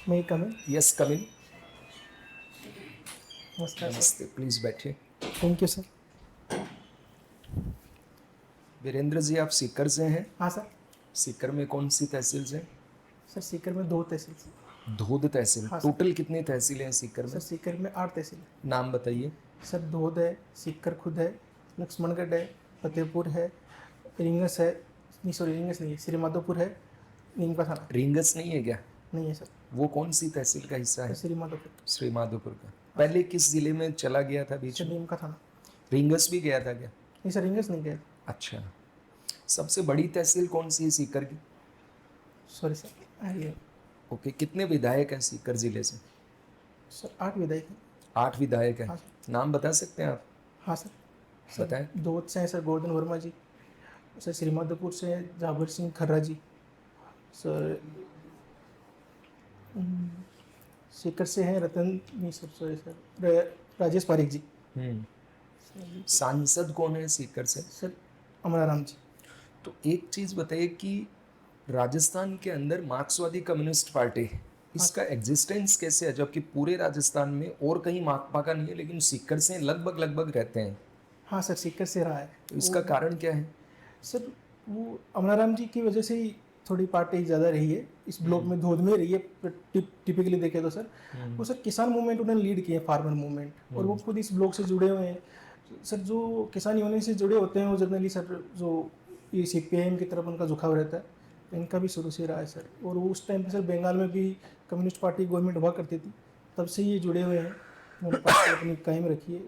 मैं कम इन। Yes come इन। नमस्कार sir. नमस्ते, प्लीज़ बैठिए। Thank you sir. Virendra ji, आप सीकर से हैं? हाँ सर। सीकर में कौन सी तहसील से? सर सीकर में 2 तहसील से। धोद तहसील। हाँ सर। टोटल कितनी तहसीलें हैं सीकर सर में? सीकर में 8 तहसील है। नाम बताइए। सर धोद है, सीकर खुद है, लक्ष्मणगढ़ है, फतेहपुर है, रिंगस है, नहीं सॉरी रिंगस नहीं है, श्री माधोपुर है, नीम का थाना रींगस नहीं है क्या? नहीं है सर। वो कौन सी तहसील का हिस्सा सर है? श्री माधोपुर। श्री माधोपुर का। हाँ पहले सर। किस जिले में चला गया था बीच सर में? नीम का थाना। रींगस भी गया था क्या? नहीं सर रिंगस नहीं गया। अच्छा। सबसे बड़ी तहसील कौन सी है सीकर की? सॉरी सर ये ओके, कितने विधायक हैं सीकर जिले से? सर 8 विधायक हैं। 8 विधायक हाँ हैं। सर। नाम बता सकते हैं आप? हाँ सर। बताएं। सर धोद से हैं सर गोवर्धन वर्मा जी। सर श्री माधोपुर से हैं जाबर सिंह खर्रा जी। सर सीकर से हैं रतन नहीं sir sorry sir Rajesh Pareek ji. सांसद कौन है सीकर से? सर अमराराम जी। तो एक चीज़ बताइए कि राजस्थान के अंदर मार्क्सवादी कम्युनिस्ट पार्टी, इसका एग्जिस्टेंस कैसे है, जबकि पूरे राजस्थान में और कहीं माकपा का नहीं है, लेकिन सीकर से लगभग लगभग रहते हैं? हाँ सर सीकर से रहा है। तो इसका कारण क्या है? सर वो अमराराम जी की वजह से ही थोड़ी पार्टी ज़्यादा रही है इस ब्लॉक में, धोध में रही है। टिपिकली देखें तो सर वो सर किसान मूवमेंट उन्होंने लीड किया है, फार्मर मूवमेंट, और वो खुद इस ब्लॉक से जुड़े हुए हैं। सर जो किसान यूनियन से जुड़े होते हैं वो जनरली सर जो ये CPIM की तरफ उनका झुकाव रहता है, इनका भी शुरू से रहा है सर। और वो उस टाइम पे सर बंगाल में भी कम्युनिस्ट पार्टी गवर्नमेंट हुआ करती थी, तब से ये जुड़े हुए हैं, उन्होंने पार्टी अपनी कायम रखी है।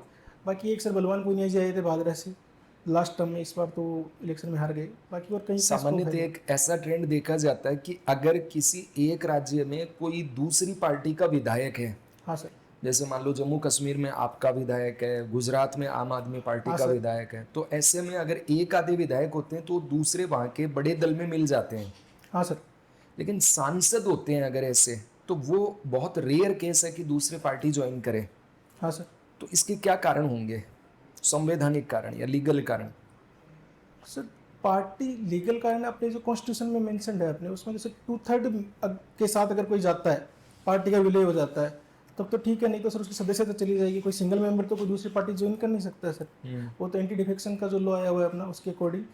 बाकी एक सर बलवान पूनिया जी आए थे भादरा से लास्ट टर्म में, इस बार तो इलेक्शन में हार गए। बाकी और कहीं सामान्यतः एक ऐसा ट्रेंड देखा जाता है कि अगर किसी एक राज्य में कोई दूसरी पार्टी का विधायक है, हाँ सर। जैसे मान लो जम्मू कश्मीर में आपका विधायक है, गुजरात में आम आदमी पार्टी हाँ का सर। विधायक है, तो ऐसे में अगर एक आधे विधायक होते हैं तो दूसरे वहाँ के बड़े दल में मिल जाते हैं। हाँ सर। लेकिन सांसद होते हैं अगर ऐसे, तो वो बहुत रेयर केस है कि दूसरे पार्टी ज्वाइन करे। हाँ सर। तो इसके क्या कारण होंगे? संवैधानिक कारण या लीगल कारण? सर पार्टी लीगल कारण अपने जो कॉन्स्टिट्यूशन में मेंशन है अपने उसमें, जैसे 2/3 के साथ अगर कोई जाता है, पार्टी का विलय हो जाता है, तब तो ठीक है, नहीं तो सर उसकी सदस्यता चली जाएगी। कोई सिंगल मेंबर तो कोई दूसरी पार्टी ज्वाइन कर नहीं सकता है सर। वो तो एंटी डिफेक्शन का जो लॉ आया हुआ है अपना, उसके अकॉर्डिंग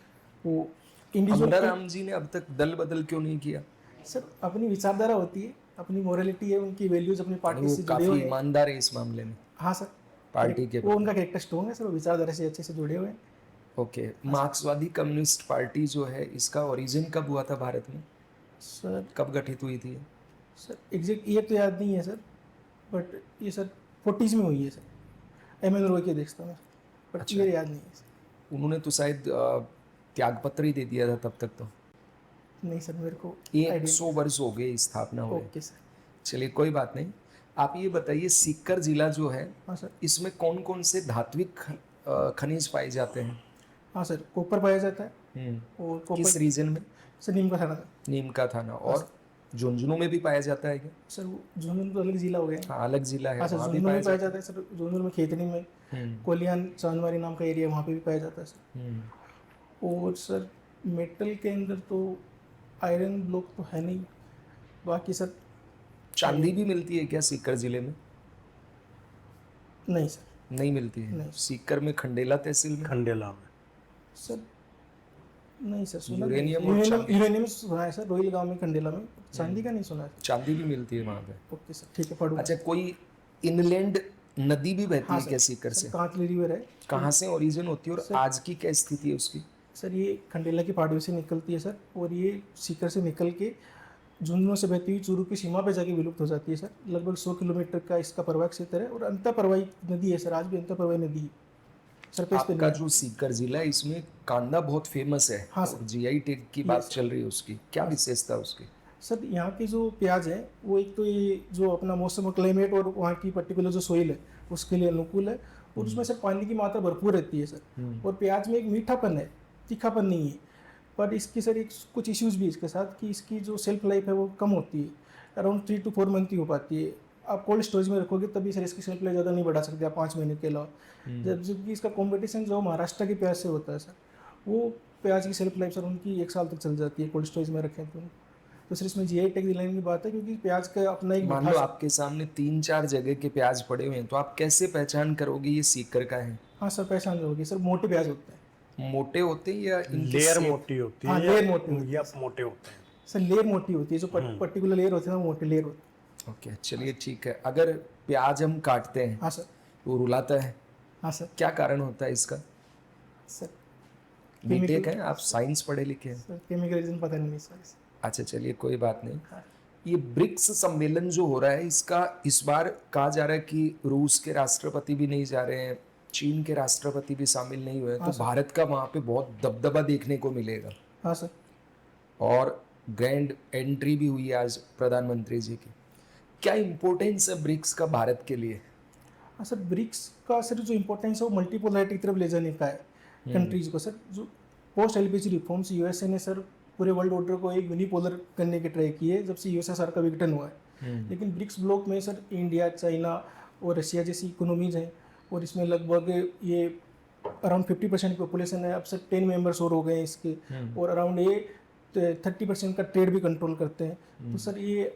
वो इंडिविजुअल। अमराराम जी ने अब तक दल बदल क्यों नहीं किया? सर अपनी विचारधारा होती है, अपनी मोरालिटी है, उनकी वैल्यूज अपनी यानी पार्टी वो से जुड़े काफी हुए हैं। ईमानदार है इस मामले में हाँ सर। पार्टी के वो प्रति। उनका कैरेक्टर स्ट्रॉन्ग है सर, वो विचारधारा से अच्छे से जुड़े हुए हैं। ओके, मार्क्सवादी कम्युनिस्ट पार्टी जो है, इसका ओरिजिन कब हुआ था भारत में? सर कब गठित हुई थी? सर एग्जैक्ट ईयर तो याद नहीं है सर, बट ये सर 40s में हुई है सर। MN रॉय के देखता हूँ, बट अच्छा। ईयर याद नहीं है सर। उन्होंने तो शायद त्यागपत्र ही दे दिया था तब तक तो। नहीं सर मेरे को 100 वर्ष हो गए स्थापना हुए। Okay sir. चलिए कोई बात नहीं। आप ये बताइए, सीकर जिला जो है, हाँ सर। इसमें कौन कौन से धात्विक खनिज पाए जाते हैं? हाँ सर कॉपर पाया जाता है, और किस कॉपर रीजन में? सर नीम का थाना था। नीम का थाना। हाँ और झुंझुनू में भी पाया जाता है क्या? सर वो झुंझुनू तो अलग जिला हो गया। हाँ, अलग जिला है, हाँ सर वहाँ भी झुंझुनू पाया में पाया जाता जाता है सर, झुंझुनू में खेतनी में है। कोलियान चांदमारी नाम का एरिया, वहाँ पे भी पाया जाता है सर। और सर मेटल के अंदर तो आयरन ब्लॉक तो है नहीं, बाकी सर चांदी भी मिलती है क्या सीकर जिले में? नहीं सर। नहीं मिलती है। नहीं। सीकर में खंडेला तहसील में खंडेला में सर नहीं सर सुना नहीं। यूरेनियम और यूरेनियम चांदी। यूरेनियम सुना है सर, रोहिल गांव में खंडेला में, चांदी का नहीं सुना है। चांदी भी मिलती है वहाँ पे। ओके सर ठीक है पढ़ूंगा। अच्छा, कोई इनलैंड नदी भी बहती हाँ है क्या सर। सीकर से? कांतली रिवर है। कहाँ से ओरिजिन होती है और सर- आज की क्या स्थिति है उसकी? सर ये खंडेला की पहाड़ियों से निकलती है सर, और ये सीकर से निकल के झुंझुनू से बहती हुई चूरू की सीमा पे जाके विलुप्त हो जाती है सर। लगभग 100 किलोमीटर का इसका प्रवाह क्षेत्र है, और अंतःप्रवाही नदी है सर, आज भी अंतःप्रवाही नदी है, सरफेस पे आपका नहीं है। जो सीकर जिला है, इसमें कांदा बहुत फेमस है। हाँ सर। GI टैग की बात चल रही है उसकी, क्या विशेषता है उसकी? सर यहाँ की जो प्याज है वो एक तो ये जो अपना मौसम और क्लाइमेट और वहाँ की पर्टिकुलर जो सोइल है उसके लिए अनुकूल है, और उसमें सर पानी की मात्रा भरपूर रहती है सर। और प्याज में एक मीठापन है, तीखापन नहीं है। पर इसकी सर एक कुछ इश्यूज भी इसके साथ, कि इसकी जो सेल्फ लाइफ है वो कम होती है, अराउंड 3 to 4 मंथ ही हो पाती है। आप कोल्ड स्टोरेज में रखोगे तभी सर इसकी सेल्फ लाइफ ज़्यादा नहीं बढ़ा सकते आप 5 महीने के अलावा। जबकि इसका कॉम्पिटिशन जो महाराष्ट्र के प्याज से होता है सर, वो प्याज की सेल्फ लाइफ सर उनकी 1 साल तक चल जाती है कोल्ड स्टोरेज में रखें तो। तो सर इसमें जीआई टैग दिलाने की बात है, क्योंकि प्याज का अपना एक मान लो आपके सामने 3-4 जगह के प्याज पड़े हुए हैं, तो आप कैसे पहचान करोगे ये सीकर का है? हाँ सर पहचान होगी सर, मोटे प्याज होते हैं। मोटे होते हैं या इनकी लेयर shape? मोटी होती हाँ है लेयर मोटी होती है या मोटे होते हैं? सर, लेयर मोटी होती है, जो पर्टिकुलर लेयर होती है ना वो मोटी लेयर होती है। ओके, चलिए ठीक है। अगर प्याज हम काटते हैं हाँ सर। तो रुलाता है, हाँ सर। क्या कारण होता है इसका? सर बीटेक है, आप साइंस पढ़े लिखे हैं। सर केमिकल रीजन पता नहीं है सर। अच्छा चलिए कोई बात नहीं। ये ब्रिक्स सम्मेलन जो हो रहा है, इसका इस बार कहा जा रहा है कि रूस के राष्ट्रपति भी नहीं जा रहे हैं, चीन के राष्ट्रपति भी शामिल नहीं हुए हैं, तो भारत का वहाँ पे बहुत दबदबा देखने को मिलेगा। हाँ सर। और ग्रैंड एंट्री भी हुई है आज प्रधानमंत्री जी की। क्या इम्पोर्टेंस है ब्रिक्स का भारत के लिए? हाँ सर, ब्रिक्स का सर जो इम्पोर्टेंस है वो मल्टीपोलैरिटी की तरफ ले जाने का है कंट्रीज को। सर जो पोस्ट एलपीजी रिफॉर्म्स यूएसए ने सर पूरे वर्ल्ड ऑर्डर को एक यूनिपोलर करने की ट्राई की है जब से यूएसएसआर का विघटन हुआ है। लेकिन ब्रिक्स ब्लॉक में सर इंडिया, चाइना और रशिया जैसी इकोनॉमीज हैं, और इसमें लगभग ये अराउंड 50% की पॉपुलेशन है। अब सर 10 मेंबर्स और हो गए हैं इसके, और अराउंड ये 30% का ट्रेड भी कंट्रोल करते हैं। तो सर ये,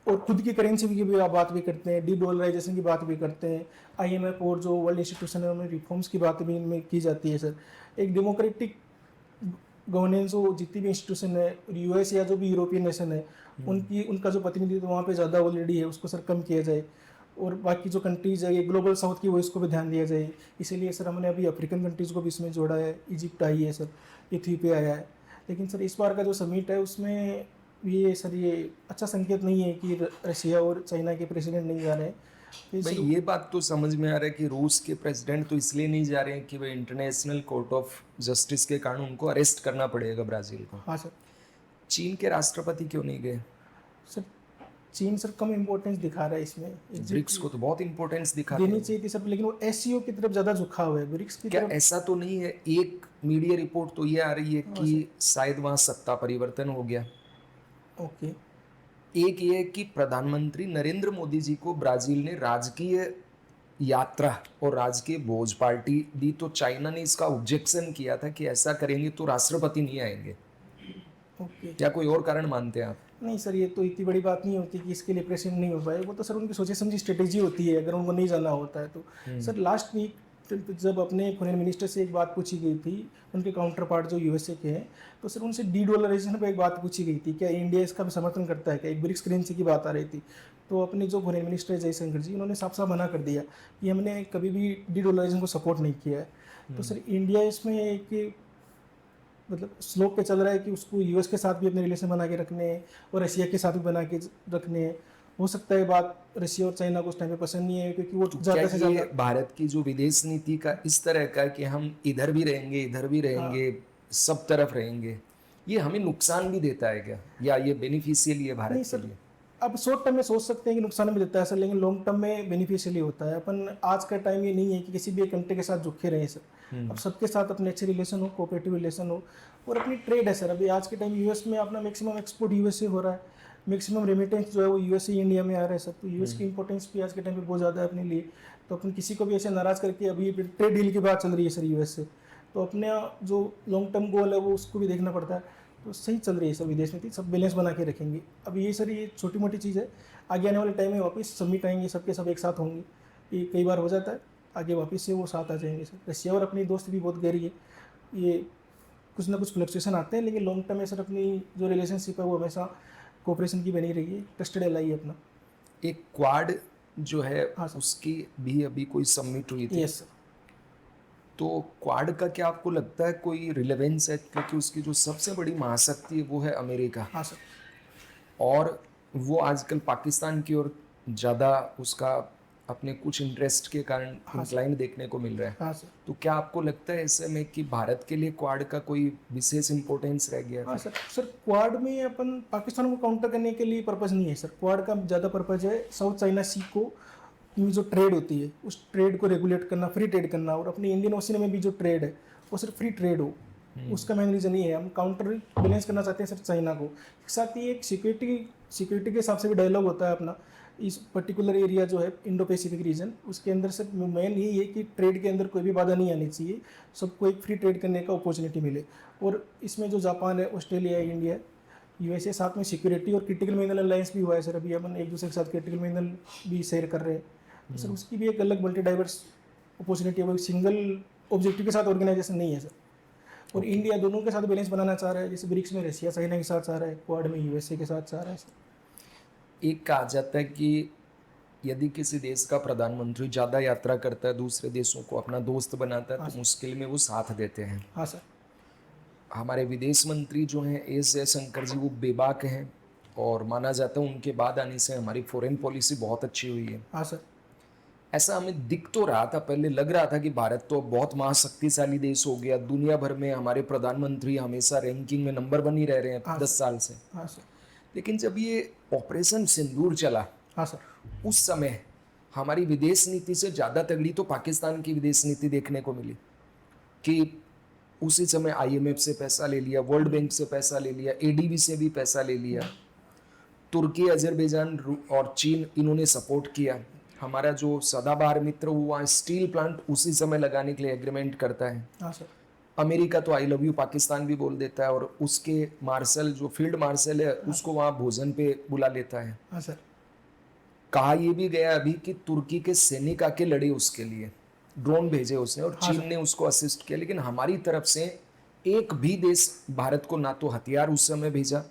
और खुद की करेंसी की भी आप बात भी करते हैं, डी डॉलराइजेशन की बात भी करते हैं, आईएमएफ और जो वर्ल्ड इंस्टीट्यूशन है उनमें रिफॉर्म्स की बात भी इनमें की जाती है। सर एक डेमोक्रेटिक गवर्नेंस हो, जितनी भी इंस्टीट्यूशन है, और यूएस या जो भी यूरोपियन नेशन है उनका जो प्रतिनिधित्व वहाँ पे ज़्यादा ऑलरेडी है उसको सर कम किया जाए, और बाकी जो कंट्रीज है ये ग्लोबल साउथ की वो इसको भी ध्यान दिया जाए। इसीलिए सर हमने अभी अफ्रीकन कंट्रीज़ को भी इसमें जोड़ा है, इजिप्ट आई है सर, इथियोपिया आया है। लेकिन सर इस बार का जो समिट है उसमें ये सर ये अच्छा संकेत नहीं है कि रशिया और चाइना के प्रेसिडेंट नहीं जा रहे हैं। तो भाई ये बात तो समझ में आ रहा है कि रूस के प्रेसिडेंट तो इसलिए नहीं जा रहे हैं कि भाई इंटरनेशनल कोर्ट ऑफ जस्टिस के कारण उनको अरेस्ट करना पड़ेगा ब्राज़ील को। हाँ सर। चीन के राष्ट्रपति क्यों नहीं गए? सर चीन सर कम इम्पोर्टेंस दिखा रहा है इसमें। ब्रिक्स को तो बहुत इंपॉर्टेंस दिखाते देनी हैं। चाहिए थी सर, लेकिन वो एससीओ की तरफ ज़्यादा झुकाव है, ब्रिक्स की क्या तरफ। ऐसा तो नहीं है? एक मीडिया रिपोर्ट तो ये आ रही है कि शायद वहाँ सत्ता परिवर्तन हो गया। ओके। एक ये है कि प्रधानमंत्री नरेंद्र मोदी जी को ब्राजील ने राजकीय यात्रा और राजकीय भोज पार्टी दी, तो चाइना ने इसका ऑब्जेक्शन किया था कि ऐसा करेंगे तो राष्ट्रपति नहीं आएंगे। ओके। क्या कोई और कारण मानते हैं आप? नहीं सर, ये तो इतनी बड़ी बात नहीं होती कि इसके लिए प्रेसिडेंट नहीं हो पाए, वो तो सर उनकी सोचे समझी स्ट्रेटेजी होती है अगर उनको नहीं जाना होता है तो। सर लास्ट वीक जब अपने फॉरेन मिनिस्टर से एक बात पूछी गई थी, उनके काउंटर पार्ट जो यूएसए के हैं, तो सर उनसे डी डॉलराइजेशन पर एक बात पूछी गई थी, क्या इंडिया इसका भी समर्थन करता है क्या, एक ब्रिक्स करेंसी की बात आ रही थी। तो अपने जो फॉरेन मिनिस्टर जयशंकर जी, उन्होंने साफ साफ मना कर दिया कि हमने कभी भी डी डॉलराइजेशन को सपोर्ट नहीं किया है। तो सर इंडिया इसमें एक मतलब स्लोप पे चल रहा है कि उसको यूएस के साथ भी अपने रिलेशन बना के रखने हैं और रशिया के साथ भी बना के रखने हैं। हो सकता है बात रशिया और चाइना को उस टाइम पे पसंद नहीं है, क्योंकि वो ज़्यादा से क्या ये ज़्यादा भारत की जो विदेश नीति का इस तरह का कि हम इधर भी रहेंगे, इधर भी रहेंगे, सब तरफ रहेंगे, ये हमें नुकसान भी देता है क्या, या ये बेनिफिशियल है भारत नहीं के सर, लिए? अब शॉर्ट टर्म में सोच सकते हैं कि नुकसान भी देता है सर, लेकिन लॉन्ग टर्म में बेनिफिशियली होता है। अपन आज का टाइम ये नहीं है कि किसी भी एक कंट्री के साथ झुके रहे सर। अब सबके साथ अपने अच्छे रिलेशन हो, कोऑपरेटिव रिलेशन हो, और अपनी ट्रेड है सर। अभी आज के टाइम यूएस में अपना मैक्सिमम एक्सपोर्ट यूएस से हो रहा है, मैक्सिमम रेमिटेंस जो है वो यूएस से इंडिया में आ रहा है सर। तो यूएस की इंपॉर्टेंस भी आज के टाइम पे बहुत ज़्यादा है अपने लिए। तो अपन किसी को भी ऐसे नाराज़ करके, अभी ट्रेड डील की बात चल रही है सर यूएस से, तो अपने जो लॉन्ग टर्म गोल है वो उसको भी देखना पड़ता है। तो सही चल रही है सर विदेश नीति, सब बैलेंस बना के रखेंगे। अब ये सर ये छोटी मोटी चीज़ है, आगे आने वाले टाइम में वापस समिट आएंगे, सबके सब एक साथ होंगे। ये कई बार हो जाता है, आगे वापस से वो साथ आ जाएंगे सर। रशिया और अपनी दोस्त भी बहुत गहरी है, ये कुछ ना कुछ फ्लक्चुएशन आते हैं, लेकिन लॉन्ग टर्म में सर अपनी जो रिलेशनशिप है वो हमेशा कोऑपरेशन की बनी रही है, ट्रस्टेड एलाई है अपना। एक क्वाड जो है हाँ सर। उसकी भी अभी कोई समिट हुई थी, यस सर। तो क्वाड का क्या आपको लगता है कोई रिलेवेंस है? क्योंकि उसकी जो सबसे बड़ी महाशक्ति है वो है अमेरिका, हाँ सर। और वो आजकल पाकिस्तान की ओर ज़्यादा उसका अपने कुछ इंटरेस्ट के कारण इंक्लाइन देखने को मिल रहा है। हाँ सर। तो क्या आपको लगता है ऐसे में कि भारत के लिए क्वाड का कोई विशेष इंपॉर्टेंस रह गया? हाँ सर। सर क्वाड में अपन पाकिस्तान को काउंटर करने के लिए पर्पज़ नहीं है सर। क्वाड का ज़्यादा पर्पज़ है साउथ चाइना सी को में जो ट्रेड होती है उस ट्रेड को रेगुलेट करना, फ्री ट्रेड करना, और अपने इंडियन ओशन में भी जो ट्रेड है वो सिर्फ फ्री ट्रेड हो, उसका मेन रीज़न ये है। हम काउंटर बैलेंस करना चाहते हैं सर चाइना को। साथ ही एक सिक्योरिटी के हिसाब से भी डायलॉग होता है अपना, इस पर्टिकुलर एरिया जो है इंडो पैसिफिक रीजन, उसके अंदर सर मेन यही है कि ट्रेड के अंदर कोई भी बाधा नहीं आनी चाहिए, सबको एक फ्री ट्रेड करने का अपॉर्चुनिटी मिले। और इसमें जो जापान है, ऑस्ट्रेलिया है, इंडिया है, यूएसए साथ में सिक्योरिटी और क्रिटिकल मिनरल अलायंस भी हुआ है सर, अभी अपन एक दूसरे के साथ क्रिटिकल मिनरल भी शेयर कर रहे हैं, तो सर उसकी भी एक अलग मल्टी डाइवर्स अपॉर्चुनिटी है, वो सिंगल ऑब्जेक्टिव के साथ ऑर्गेनाइजेशन नहीं है सर। और इंडिया दोनों के साथ बैलेंस बनाना चाह रहा है, जैसे ब्रिक्स में रशिया चाइना के साथ चाह रहा है, क्वाड में यूएसए के साथ चाह रहा है सर। एक कहा जाता है कि यदि किसी देश का प्रधानमंत्री ज़्यादा यात्रा करता है, दूसरे देशों को अपना दोस्त बनाता है, तो मुश्किल में वो साथ देते हैं। हाँ सर। हमारे विदेश मंत्री जो हैं एस जयशंकर जी, वो बेबाक हैं और माना जाता है उनके बाद आने से हमारी फॉरेन पॉलिसी बहुत अच्छी हुई है। हाँ सर। ऐसा हमें दिख तो रहा था, पहले लग रहा था कि भारत तो बहुत महाशक्तिशाली देश हो गया, दुनिया भर में हमारे प्रधानमंत्री हमेशा रैंकिंग में नंबर 1 ही रह रहे हैं 10 साल से। हाँ सर। लेकिन जब ये ऑपरेशन सिंदूर चला, हाँ सर। उस समय हमारी विदेश नीति से ज़्यादा तगड़ी तो पाकिस्तान की विदेश नीति देखने को मिली कि उसी समय आईएमएफ से पैसा ले लिया, वर्ल्ड बैंक से पैसा ले लिया, एडीबी से भी पैसा ले लिया, तुर्की, अजरबैजान और चीन इन्होंने सपोर्ट किया। हमारा जो सदाबहार मित्र हुआ स्टील प्लांट उसी समय लगाने के लिए एग्रीमेंट करता है। हाँ सर। अमेरिका तो आई लव यू पाकिस्तान भी बोल देता है और उसके मार्शल जो फील्ड मार्शल है उसको वहाँ भोजन पे बुला लेता है। हाँ सर। कहा यह भी गया अभी कि तुर्की के सैनिक आके लड़े उसके लिए, ड्रोन भेजे उसने और चीन ने उसको असिस्ट किया, लेकिन हमारी तरफ से एक भी देश भारत को ना तो हथियार उस समय भेजा,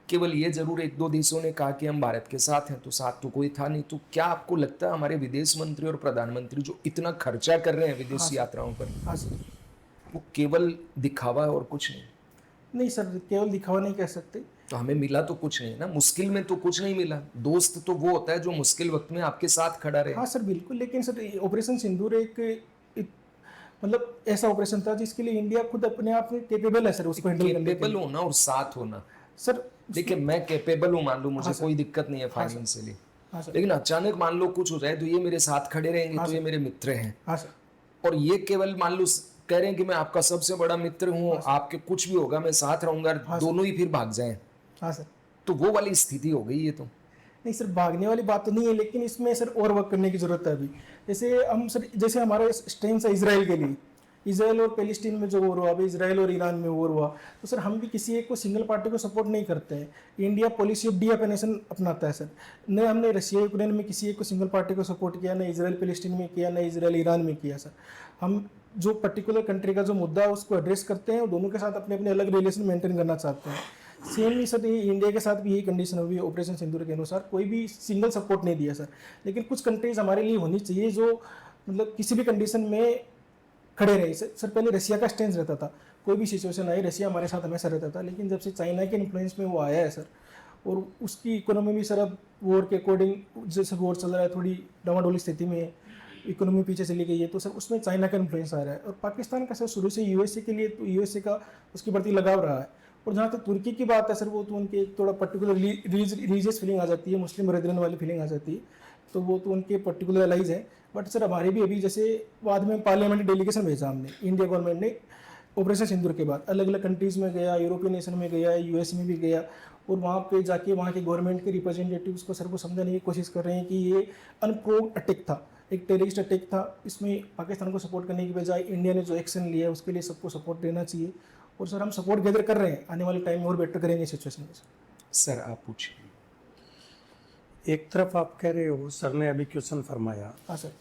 केवल ये जरूर 1-2 देशों ने कहा कि हम भारत के साथ हैं, तो साथ तो कोई था नहीं। तो क्या आपको लगता है हमारे विदेश मंत्री और प्रधानमंत्री जो इतना खर्चा कर रहे हैं विदेश यात्राओं पर, हाँ सर, वो केवल दिखावा है और कुछ नहीं? नहीं सर, केवल दिखावा नहीं कह सकते। तो हमें मिला तो कुछ नहीं ना, मुश्किल में तो कुछ नहीं मिला। दोस्त तो वो होता है जो मुश्किल वक्त में आपके साथ खड़ा रहे। हाँ सर बिल्कुल, लेकिन सर ऑपरेशन सिंदूर एक मतलब ऐसा ऑपरेशन था जिसके लिए इंडिया खुद अपने आप में कैपेबल है सर, उसको हैंडल करने के कैपेबल होना और साथ होना। सर देखिए मैं कैपेबल हूँ, मान लो मुझे कोई दिक्कत नहीं है फाइनेंशियली, हाँ सर। लेकिन अचानक मान लो कुछ हो जाए तो ये मेरे साथ खड़े रहेंगे, तो ये मेरे मित्र हैं। हाँ सर। और ये केवल मान लो कह रहे हैं कि मैं आपका सबसे बड़ा मित्र हूँ, आपके कुछ भी होगा मैं साथ रहूंगा, दोनों ही फिर भाग जाएं। हाँ सर। तो वो वाली स्थिति हो गई ये तो। नहीं सर, भागने वाली बात तो नहीं है, लेकिन इसमें सर और वर्क करने की जरूरत है अभी। जैसे हमारा स्टैंड है इसराइल के लिए, इसराइल और पैलेस्टीन में जो वॉर हुआ, अभी इसराइल और ईरान में वॉर हुआ, तो सर हम भी किसी एक को सिंगल पार्टी को सपोर्ट नहीं करते हैं। इंडिया पॉलिसी ऑफ डीएपेनेशन अपनाता है सर। न हमने रशिया यूक्रेन में किसी एक को सिंगल पार्टी को सपोर्ट किया, न इसराइल पैलेस्टीन में किया, न इसराइल ईरान में किया सर। हम जो पर्टिकुलर कंट्री का जो मुद्दा है उसको एड्रेस करते हैं और दोनों के साथ अपने अपने अलग रिलेशन मेंटेन करना चाहते हैं। सेम ही सर ये इंडिया के साथ भी यही कंडीशन हुई ऑपरेशन सिंदूर के अनुसार, कोई भी सिंगल सपोर्ट नहीं दिया सर। लेकिन कुछ कंट्रीज हमारे लिए होनी चाहिए जो मतलब किसी भी कंडीशन में खड़े रहे। सर पहले रशिया का स्टैंड रहता था, कोई भी सिचुएशन आई रशिया हमारे साथ हमेशा रहता था, लेकिन जब से चाइना के इन्फ्लुएंस में वो आया है सर, और उसकी इकोनॉमी भी सर अब वॉर के अकॉर्डिंग जैसे वॉर चल रहा है थोड़ी डामाडोली स्थिति में, इकोनॉमी पीछे चली गई है, तो सर उसमें चाइना का इन्फ्लुएंस आ रहा है। और पाकिस्तान का सर शुरू से यूएसए के लिए, तो यूएसए का उसके प्रति लगाव रहा है। और जहाँ तक तुर्की की बात है सर, वो तो उनके थोड़ा पर्टिकुलर रिलीजियस फीलिंग आ जाती है, मुस्लिम ब्रदरन वाली फीलिंग आ जाती है, तो वो तो उनके पर्टिकुलर अलाइज है। बट सर हमारे भी अभी जैसे बाद में पार्लियामेंट्री डेलीगेशन भेजा हमने, इंडिया गवर्नमेंट ने ऑपरेशन सिंदूर के बाद अलग अलग कंट्रीज़ में गया, यूरोपियन नेशन में गया, यूएस में भी गया, और वहाँ पे जाके वहाँ के गवर्नमेंट के रिप्रेजेंटेटिव्स को सर को समझाने की कोशिश कर रहे हैं कि ये अनप्रोव्ड अटैक था, एक टेररिस्ट अटैक था। इसमें पाकिस्तान को सपोर्ट करने की बजाय इंडिया ने जो एक्शन लिया है उसके लिए सबको सपोर्ट देना चाहिए। और सर हम सपोर्ट गैदर कर रहे हैं, आने वाले टाइम में और बेटर करेंगे सिचुएशन में। सर आप पूछिए। एक तरफ आप कह रहे हो, सर ने अभी क्वेश्चन फरमाया हाँ सर,